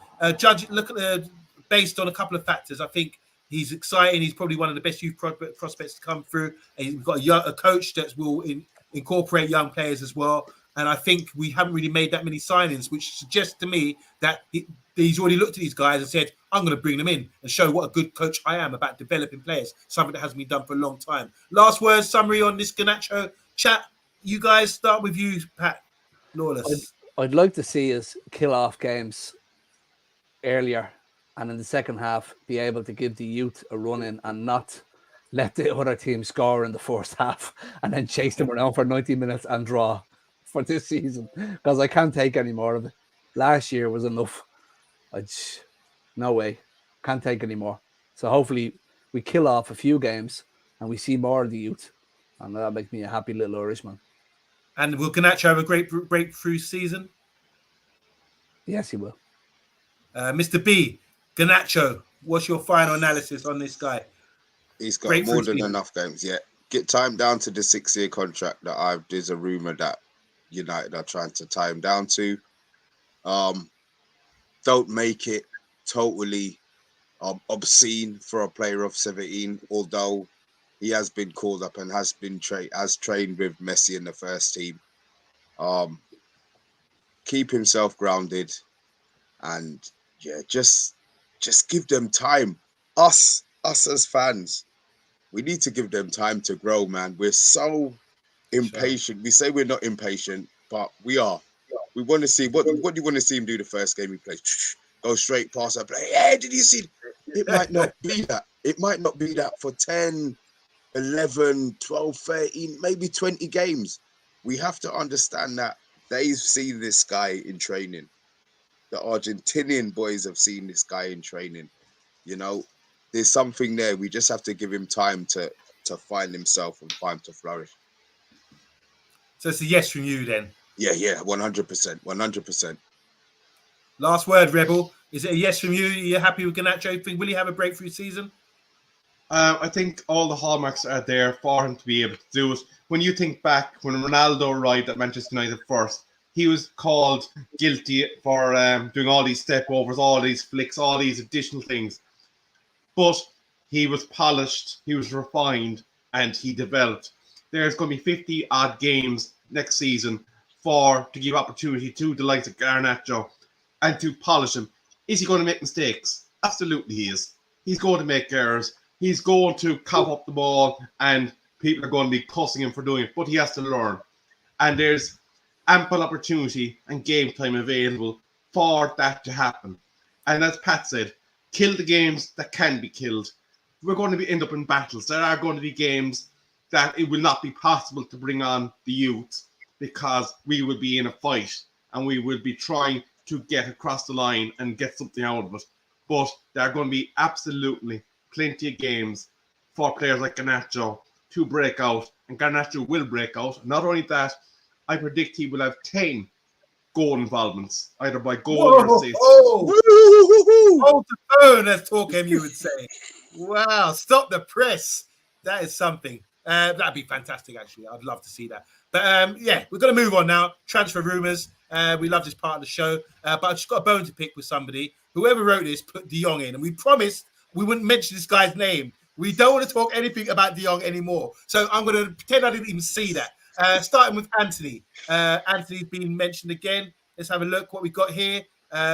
Based on a couple of factors. I think he's exciting. He's probably one of the best youth prospects to come through. And he's got a coach that will incorporate young players as well. And I think we haven't really made that many signings, which suggests to me that he's already looked at these guys and said, I'm going to bring them in and show what a good coach I am about developing players, something that hasn't been done for a long time. Last words, summary on this Garnacho chat. You guys, start with you, Pat Lawless. I'd like to see us kill off games earlier and in the second half be able to give the youth a run in and not let the other team score in the first half and then chase them around for 90 minutes and draw for this season, because I can't take any more of it. Last year was enough. No way. Can't take any more. So hopefully we kill off a few games and we see more of the youth, and that'll make me a happy little Irishman. And will Garnacho have a great breakthrough season? Yes, he will. Mr. B, Garnacho, what's your final analysis on this guy? He's got more than enough games. Yeah, get time down to the 6-year contract that there's a rumor that United are trying to tie him down to. Don't make it totally obscene for a player of 17, although he has been called up and has trained with Messi in the first team. Keep himself grounded, and just give them time. Us as fans, we need to give them time to grow, man. We're so impatient. We say we're not impatient, but we are. We want to see what do you want to see him do the first game he plays? Go straight past that play. Hey, did you see? It might not be that. It might not be that for 10, 11, 12, 13, maybe 20 games. We have to understand that they've seen this guy in training. The Argentinian boys have seen this guy in training. There's something there. We just have to give him time to find himself and time to flourish. So it's a yes from you then? Yeah, 100%, 100%. Last word, Rebel. Is it a yes from you? You're happy with Garnacho? Will he have a breakthrough season? I think all the hallmarks are there for him to be able to do it. When you think back, when Ronaldo arrived at Manchester United first, he was called guilty for doing all these step overs, all these flicks, all these additional things. But he was polished, he was refined, and he developed. There's going to be 50 odd games next season to give opportunity to the likes of Garnacho and to polish him. Is he going to make mistakes? Absolutely he is. He's going to make errors. He's going to cough up the ball, and people are going to be cussing him for doing it, but he has to learn. And there's ample opportunity and game time available for that to happen. And as Pat said, kill the games that can be killed. We're going to end up in battles. There are going to be games that it will not be possible to bring on the youth because we will be in a fight and we will be trying to get across the line and get something out of it. But there are going to be absolutely plenty of games for players like Garnacho to break out, and Garnacho will break out. Not only that, I predict he will have 10 goal involvements, either by goal or assist. Hold the phone, as TalkMU would say. Wow, stop the press. That is something. That'd be fantastic, actually. I'd love to see that. But we're going to move on now. Transfer rumours. We love this part of the show. But I've just got a bone to pick with somebody. Whoever wrote this put De Jong in, and we promised we wouldn't mention this guy's name. We don't want to talk anything about De Jong anymore. So I'm going to pretend I didn't even see that. Starting with Anthony. Anthony's been mentioned again. Let's have a look what we got here.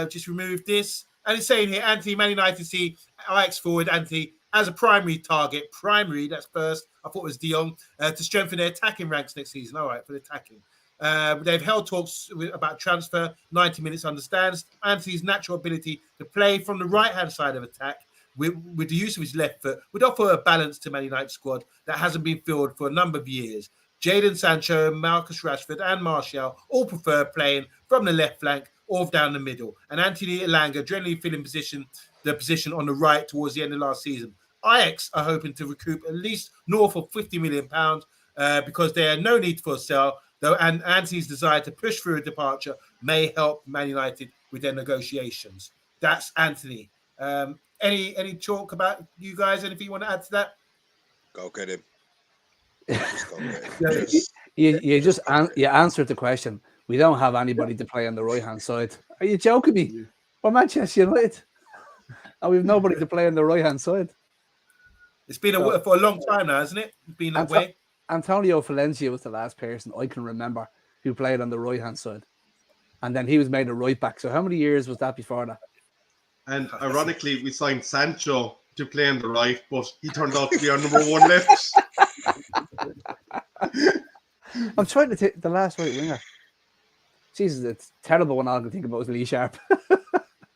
Just remove this. And it's saying here, Anthony, Man United see Ajax forward Anthony as a primary target. Primary, that's first. I thought it was De Jong, to strengthen their attacking ranks next season. All right, for the attacking. They've held talks about transfer. 90 minutes understands Anthony's natural ability to play from the right-hand side of attack with the use of his left foot would offer a balance to Man United squad that hasn't been filled for a number of years. Jadon Sancho, Marcus Rashford and Martial all prefer playing from the left flank or down the middle. And Anthony Elanga generally filling the position on the right towards the end of last season. Ajax are hoping to recoup at least north of £50 million because there are no need for a sell, though, and Anthony's desire to push through a departure may help Man United with their negotiations. That's Anthony. Any talk about you guys? Anything you want to add to that? Go get him. You answered the question. We don't have anybody to play on the right hand side. Are you joking me? We're Manchester United, and we have nobody to play on the right hand side. It's been for a long time now, hasn't it? It's been that way. Antonio Valencia was the last person I can remember who played on the right hand side, and then he was made a right back. So how many years was that before that? And ironically, we signed Sancho to play on the right, but he turned out to be our number one left. I'm trying to take the last right winger. Jesus, it's terrible when all I can think about is Lee Sharp.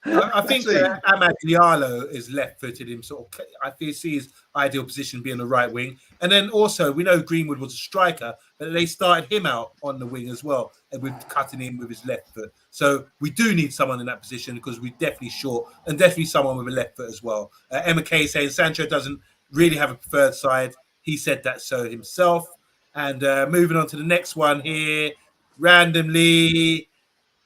I think Amad Diallo is left-footed. Him sort of, I feel see his ideal position being the right wing, and then also we know Greenwood was a striker, but they started him out on the wing as well, and with cutting in with his left foot. So we do need someone in that position because we're definitely short, and definitely someone with a left foot as well. Emma Kay saying Sancho doesn't really have a preferred side. He said that so himself. And moving on to the next one here, randomly.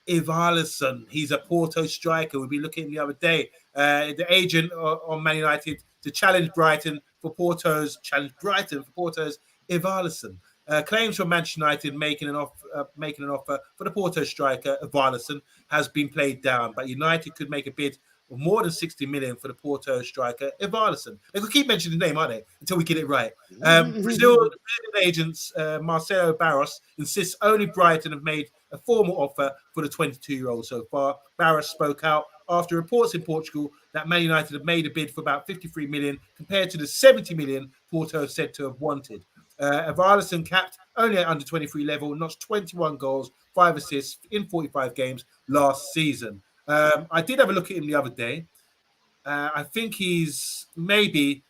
Ivallison, he's a Porto striker. We'll be looking the other day. The agent on Man United to challenge Brighton for Porto's Ivallison. Claims from Manchester United making an offer for the Porto striker Ivallison has been played down, but United could make a bid of more than 60 million for the Porto striker Ivallison. They could keep mentioning the name, aren't they? Until we get it right. Brazilian agents Marcelo Barros insists only Brighton have made a formal offer for the 22-year-old so far. Barros spoke out after reports in Portugal that Man United have made a bid for about 53 million compared to the 70 million Porto said to have wanted. Ivallison capped only at under 23 level, notched 21 goals, 5 assists in 45 games last season. I did have a look at him the other day. I think he's maybe...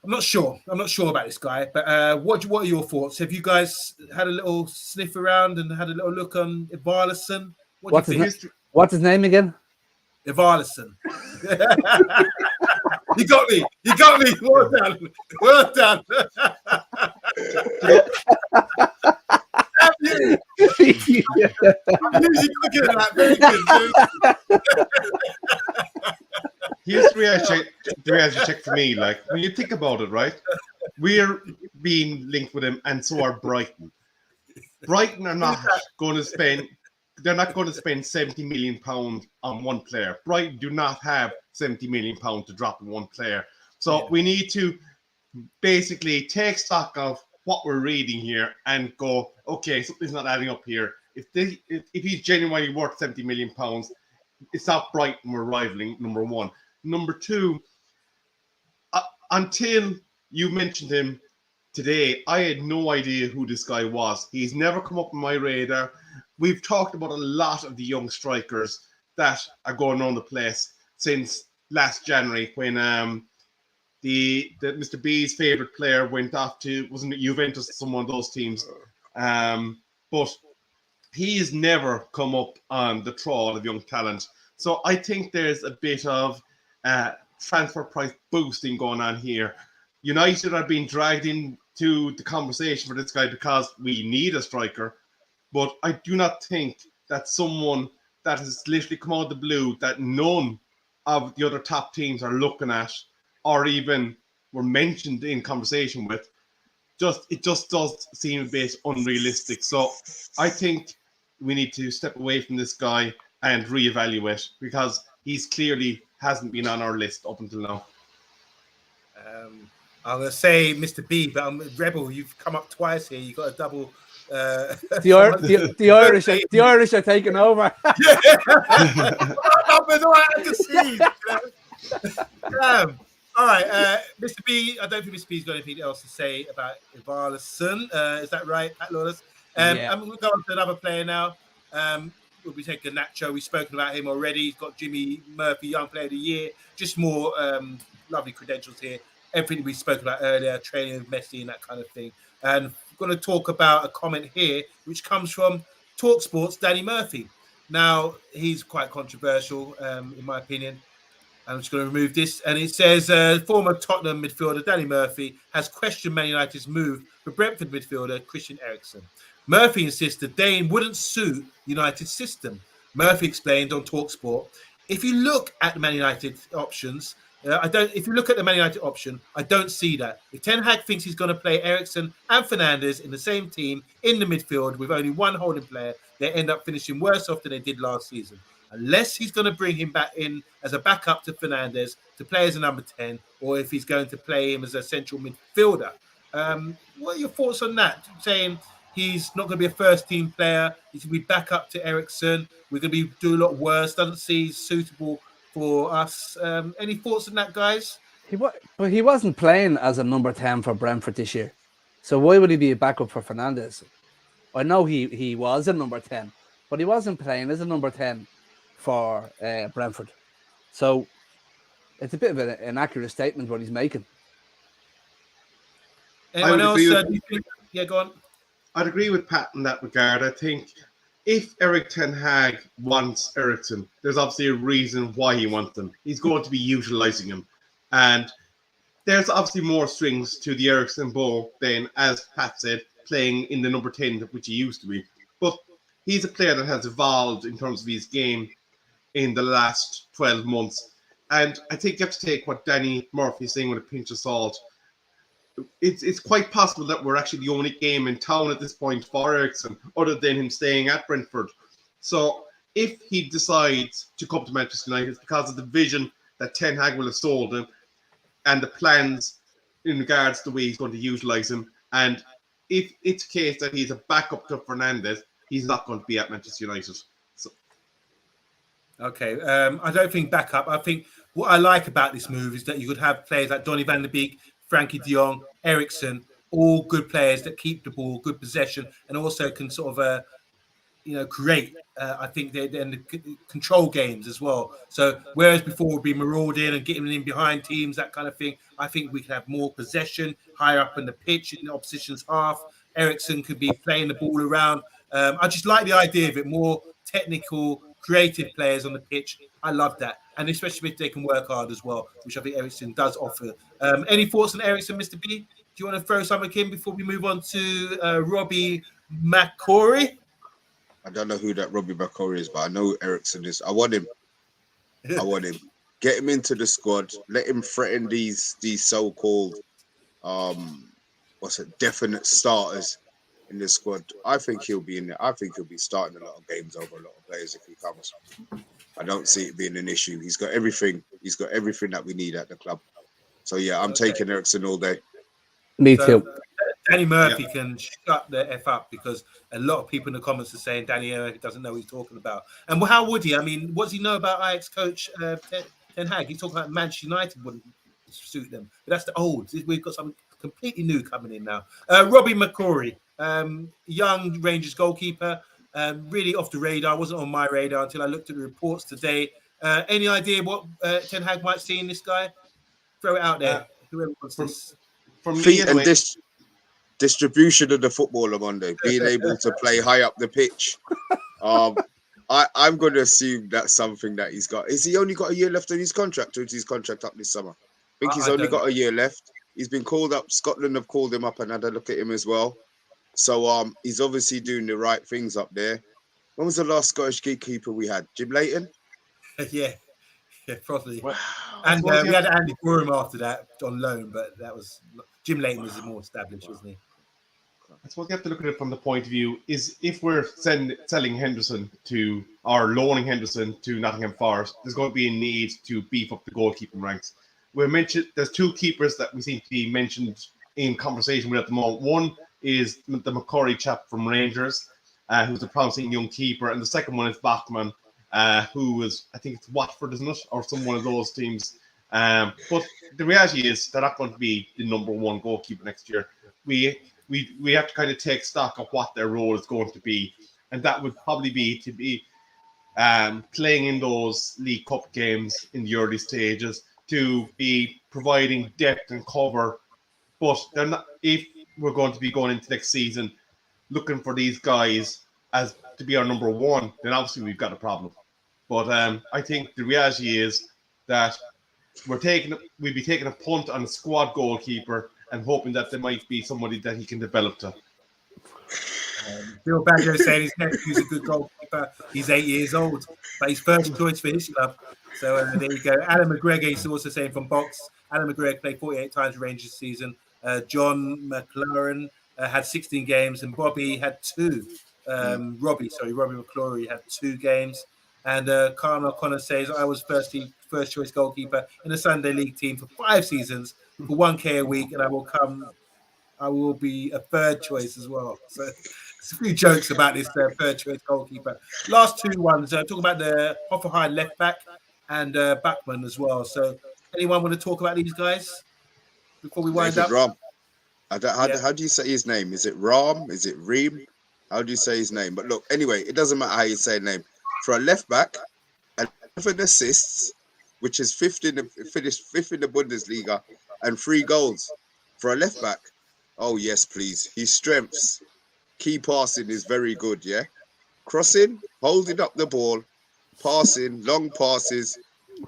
I'm not sure about this guy, but what are your thoughts? Have you guys had a little sniff around and had a little look on Ivallison? What's his name again? Ivallison. You got me. Well done. I'm usually quicker than that. Very good, Here's the reality check for me. Like, when you think about it, right? We're being linked with him, and so are Brighton. Brighton are not going to spend. They're not going to spend £70 million on one player. Brighton do not have £70 million to drop on one player. So we need to basically take stock of what we're reading here and go, okay, something's not adding up here. If he's genuinely worth £70 million, it's not Brighton we're rivaling, number one. Number two, until you mentioned him today, I had no idea who this guy was. He's never come up on my radar. We've talked about a lot of the young strikers that are going around the place since last January when the Mr. B's favourite player went off to, wasn't it Juventus, some of those teams. But he has never come up on the trawl of young talent. So I think there's a bit of transfer price boosting going on here. United are being dragged into the conversation for this guy because we need a striker. But I do not think that someone that has literally come out of the blue that none of the other top teams are looking at or even were mentioned in conversation with, it just does seem a bit unrealistic. So I think we need to step away from this guy and reevaluate because he's clearly hasn't been on our list up until now. I'm going to say Mr. B, but Rebel, you've come up twice here. You've got a double The Irish are taking over. Numbers, all right, I can see. All right, Mr. B. I don't think Mr. B's got anything else to say about Ivarlason. Is that right, Pat Lawless? Yeah. And we'll go on to another player now. We'll be taking Garnacho. We've spoken about him already. He's got Jimmy Murphy, Young Player of the Year. Just more lovely credentials here. Everything we spoke about earlier, training with Messi and that kind of thing. And we're going to talk about a comment here, which comes from TalkSport's Danny Murphy. Now, he's quite controversial, in my opinion. I'm just going to remove this. And it says, former Tottenham midfielder Danny Murphy has questioned Man United's move for Brentford midfielder Christian Eriksen. Murphy insists the Dane wouldn't suit United's system. Murphy explained on TalkSport, if you look at the Man United options, if you look at the Man United option, I don't see that. If Ten Hag thinks he's going to play Eriksen and Fernandes in the same team in the midfield with only one holding player, they end up finishing worse off than they did last season. Unless he's going to bring him back in as a backup to Fernandes to play as a number 10, or if he's going to play him as a central midfielder. What are your thoughts on that? Saying he's not going to be a first-team player, he's going to be back up to Eriksen, we're going to be doing a lot worse, doesn't seem suitable for us. Any thoughts on that, guys? But he wasn't playing as a number 10 for Brentford this year. So why would he be a backup for Fernandes? I know he was a number 10, but he wasn't playing as a number 10 for Brentford. So it's a bit of an inaccurate statement what he's making. Anyone else? Yeah, go on. I'd agree with Pat in that regard. I think if Erik Ten Hag wants Eriksen, there's obviously a reason why he wants him. He's going to be utilising him. And there's obviously more strings to the Eriksen bow than, as Pat said, playing in the number 10, which he used to be. But he's a player that has evolved in terms of his game in the last 12 months. And I think you have to take what Danny Murphy is saying with a pinch of salt. It's quite possible that we're actually the only game in town at this point for Eriksen, other than him staying at Brentford. So if he decides to come to Manchester United, it's because of the vision that Ten Hag will have sold him and the plans in regards to the way he's going to utilise him. And if it's a case that he's a backup to Fernandes, he's not going to be at Manchester United. So. Okay, I don't think backup. I think what I like about this move is that you could have players like Donny van de Beek, Frankie de Jong, Eriksen, all good players that keep the ball, good possession, and also can sort of, create. I think they're control games as well. So whereas before would be marauding and getting in behind teams, that kind of thing, I think we can have more possession higher up in the pitch in the opposition's half. Eriksen could be playing the ball around. I just like the idea of it, more technical, creative players on the pitch. I love that. And especially if they can work hard as well, which I think Eriksen does offer. Any thoughts on Eriksen, Mr. B? Do you want to throw something in before we move on to Robbie McCory? I don't know who that Robbie McCory is, but I know Eriksen is. I want him. Get him into the squad. Let him threaten these so-called definite starters in the squad. I think he'll be in there. I think he'll be starting a lot of games over a lot of players if he comes. I don't see it being an issue. He's got everything. He's got everything that we need at the club. So yeah, I'm taking Eriksen all day. Me too. Danny Murphy can shut the F up because a lot of people in the comments are saying Danny Murphy doesn't know what he's talking about. And how would he? I mean, what does he know about Ajax coach Ten Hag? He's talking about Manchester United wouldn't suit them. But that's the old. We've got something completely new coming in now. Robbie McCrory, young Rangers goalkeeper, really off the radar. Wasn't on my radar until I looked at the reports today. Any idea what Ten Hag might see in this guy? Throw it out there. Whoever wants this. From feet anyway. And distribution of the football on Monday, being able to play high up the pitch. I'm going to assume that's something that he's got. Is he only got a year left on his contract, or is his contract up this summer? I think he's only got a year left. He's been called up. Scotland have called him up and had a look at him as well. So he's obviously doing the right things up there. When was the last Scottish goalkeeper we had? Jim Leighton? Yeah, probably. Wow. And we had Andy Gorham after that on loan, but that was Jim Leighton was more established, wasn't he? I suppose you have to look at it from the point of view is if we're selling Henderson to or loaning Henderson to Nottingham Forest, there's going to be a need to beef up the goalkeeping ranks. There's two keepers that we seem to be mentioned in conversation with at the moment. One is the McCurry chap from Rangers, who's a promising young keeper, and the second one is Bachmann, who was, I think it's Watford, isn't it, or some one of those teams. But the reality is they're not going to be the number one goalkeeper next year. We have to kind of take stock of what their role is going to be, and that would probably be to be playing in those League Cup games in the early stages, to be providing depth and cover. But they're not. If we're going to be going into next season looking for these guys as to be our number one, then obviously we've got a problem. But I think the reality is that we'd be taking a punt on a squad goalkeeper and hoping that there might be somebody that he can develop to. Bill Badger saying his nephew's a good goalkeeper. He's 8 years old, but he's first choice for his club. So there you go. Alan McGregor is also saying from Box. Alan McGregor played 48 times for Rangers this season. John McLaren had 16 games, and Bobby had 2. Robbie McClory had 2 games. And Carl O'Connor says, I was first choice goalkeeper in the Sunday League team for 5 seasons for 1K a week, and I will be a third choice as well. So there's a few jokes about this third choice goalkeeper. Last 2 ones, talk about the Hoffenheim left back and Bachmann as well. So anyone want to talk about these guys before we wind up? Raum. How do you say his name? Is it Raum? Is it Reem? How do you say his name? But look, anyway, it doesn't matter how you say his name. For a left back, 11 assists, which is finished 5th in the Bundesliga, and 3 goals. For a left back, oh yes, please. His strengths, key passing is very good, yeah? Crossing, holding up the ball, passing, long passes,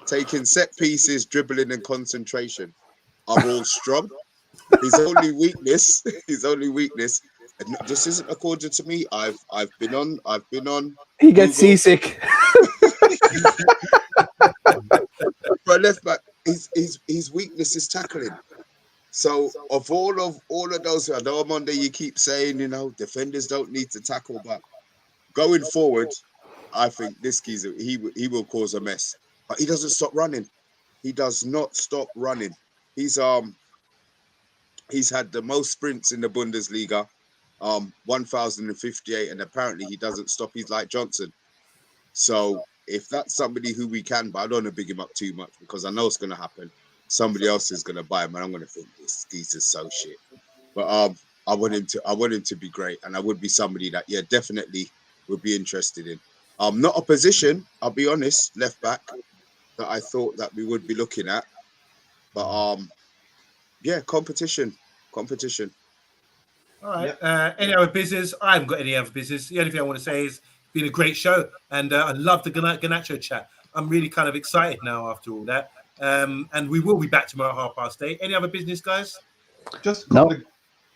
taking set pieces, dribbling and concentration are all strong. His only weakness, and this isn't according to me. I've been on. He gets Google. seasick. For a left back, his weakness is tackling. So of all of those, I know OMONDI, you keep saying, defenders don't need to tackle, but going forward, I think this geezer, he will cause a mess. But he doesn't stop running. He does not stop running. He's had the most sprints in the Bundesliga, 1,058, and apparently he doesn't stop. He's like Johnson. So if that's somebody who we can, but I don't want to big him up too much because I know it's going to happen. Somebody else is going to buy him, and I'm going to think this geezer's so shit. But I want him to be great, and I would be somebody that definitely would be interested in. Not a position, I'll be honest, left back that I thought that we would be looking at, but competition. All right. Any other business? I haven't got any other business. The only thing I want to say is it's been a great show, and I love the Garnacho chat. I'm really kind of excited now after all that. And we will be back tomorrow at 8:30. Any other business, guys? Just a couple of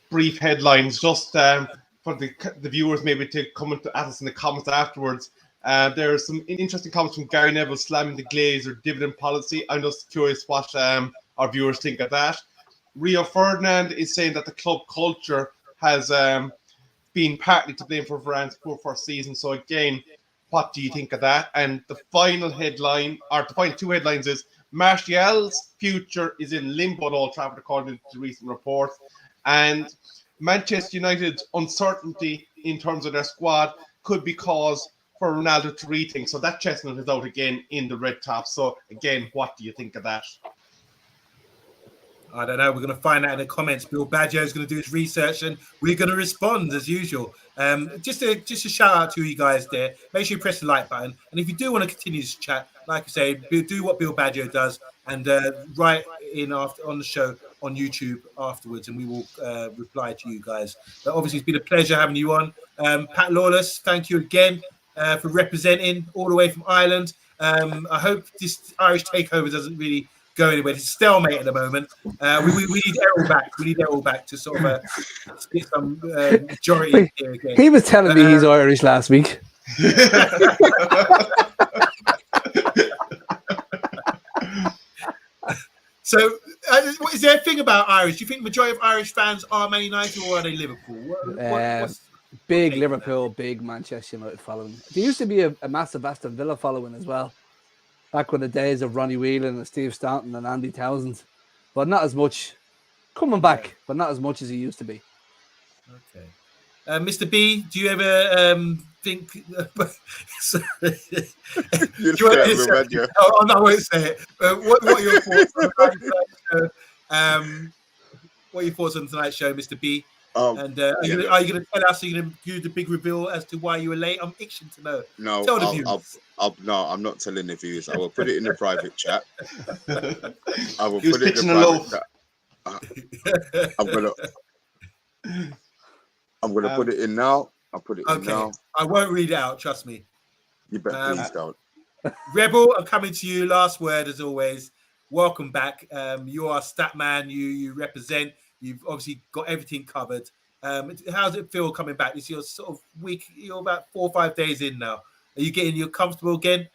brief headlines, just for the viewers maybe to comment at us in the comments afterwards. There are some interesting comments from Gary Neville slamming the Glazer dividend policy. I'm just curious what our viewers think of that. Rio Ferdinand is saying that the club culture has been partly to blame for Varane's poor first season. So again, what do you think of that? And the final headline, or the final 2 headlines, is Martial's future is in limbo at Old Trafford, according to recent reports. And Manchester United's uncertainty in terms of their squad could be cause for Ronaldo to rethink. So that chestnut is out again in the red top. So again, what do you think of that? I don't know. We're going to find out in the comments. Bill Badger is going to do his research, and we're going to respond as usual. Just a shout out to you guys there. Make sure you press the like button, and if you do want to continue this chat, like I say, do what Bill Badger does, and write in on the show on YouTube afterwards, and we will reply to you guys. But obviously, it's been a pleasure having you on. Pat Lawless, thank you again for representing all the way from Ireland. I hope this Irish takeover doesn't really go anywhere. It's a stalemate at the moment. We need Errol back. We need Errol back to sort of get some majority here again. He was telling me he's Irish last week. So, is there a thing about Irish? Do you think the majority of Irish fans are Man United or are they Liverpool? Big Liverpool, big Manchester United following. There used to be a massive Aston Villa following as well. Back when the days of Ronnie Whelan and Steve Staunton and Andy Townsend. But not as much. Coming back, but not as much as he used to be. Okay. Mr. B, do you ever think? Sorry. You Do you want to man, yeah. Oh, no, I won't say it. What are your thoughts on tonight's show? What are your thoughts on tonight's show, Mr. B? And are you going to tell us? Are you going to do the big reveal as to why you were late? I'm itching to know. No, Tell the viewers. no, I'm not telling the viewers. I will put it in the private chat. I will He was put it in pitching the a private loaf. chat. I'm gonna put it in now. I'll put it in now. I won't read it out. Trust me. You bet. Please don't. Rebel, I'm coming to you. Last word, as always. Welcome back. You are a stat man. You represent. You've obviously got everything covered. How does it feel coming back? It's your sort of week. You're about 4 or 5 days in now. Are you getting you comfortable again?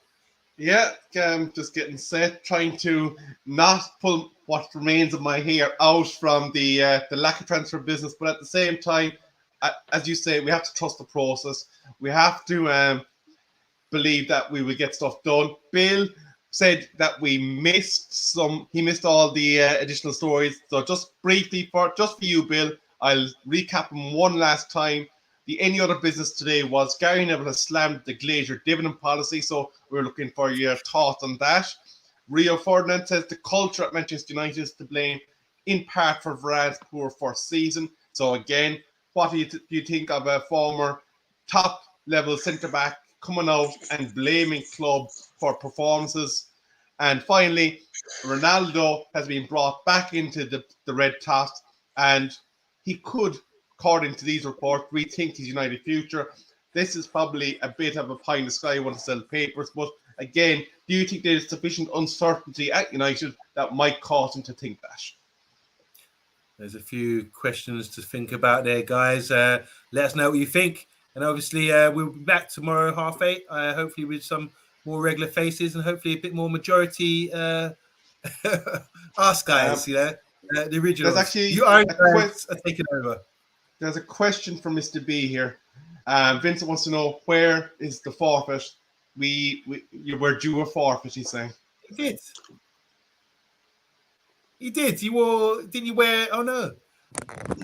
Yeah, just getting set, trying to not pull what remains of my hair out from the lack of transfer business, but at the same time, as you say, we have to trust the process. We have to believe that we will get stuff done. Bill said that he missed all the additional stories. So just briefly, for you, Bill, I'll recap them one last time. The any other business today was Gary Neville has slammed the Glazier dividend policy, so we're looking for your thoughts on that. Rio Ferdinand says the culture at Manchester United is to blame in part for Varane's poor first season. So again, what do you think of a former top-level centre-back coming out and blaming club for performances? And finally, Ronaldo has been brought back into the red top, and he could, according to these reports, rethink his United future. This is probably a bit of a pie in the sky. I want to sell papers, but again, do you think there is sufficient uncertainty at United that might cause him to think that? There's a few questions to think about there, guys. Let us know what you think. And obviously, we'll be back tomorrow, 8:30, hopefully with some more regular faces and hopefully a bit more majority us guys, the originals. There's actually you are taking over. There's a question from Mr. B here. Vincent wants to know, where is the forfeit? You were due a forfeit, he's saying. He did. He did. Didn't you wear? Oh no.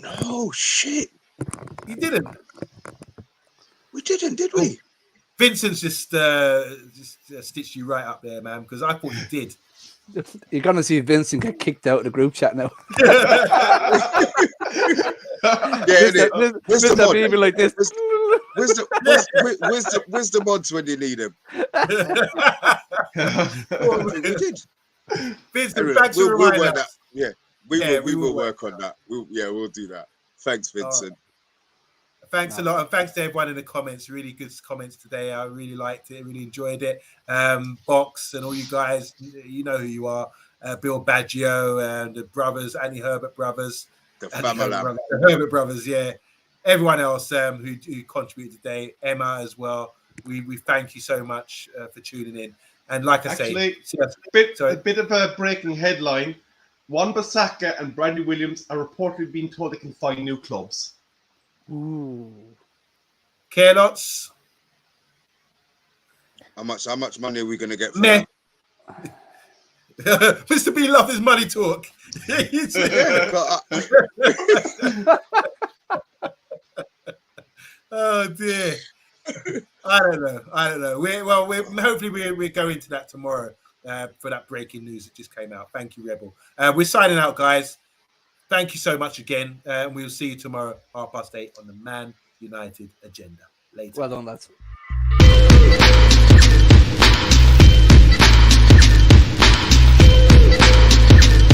No shit. You didn't. We didn't, did we? Vincent's just stitched you right up there, man, because I thought you did. You're gonna see Vincent get kicked out of the group chat now. Where's the mod? Even like this. Where's the mods when you need them? We did. Vincent, thanks for reminding us. We will work on that. We'll do that. Thanks, Vincent. Thanks a lot, and thanks to everyone in the comments. Really good comments today. I really liked it, really enjoyed it. Box and all you guys, you know who you are. Bill Baggio and the brothers, Annie Herbert brothers, The Herbert brothers, yeah. Everyone else who contributed today, Emma as well. We thank you so much for tuning in. And like I say, a bit of a breaking headline. Wan-Bissaka and Bradley Williams are reportedly being told they can find new clubs. Ooh. Care lots. How much money are we gonna get for Meh. that? Mr. B loves his money talk. Oh dear. I don't know. We're hopefully we're going to that tomorrow for that breaking news that just came out. Thank you, Rebel. We're signing out, guys. Thank you so much again. We'll see you tomorrow, 8:30 on the Man United agenda. Later. Well done, lads.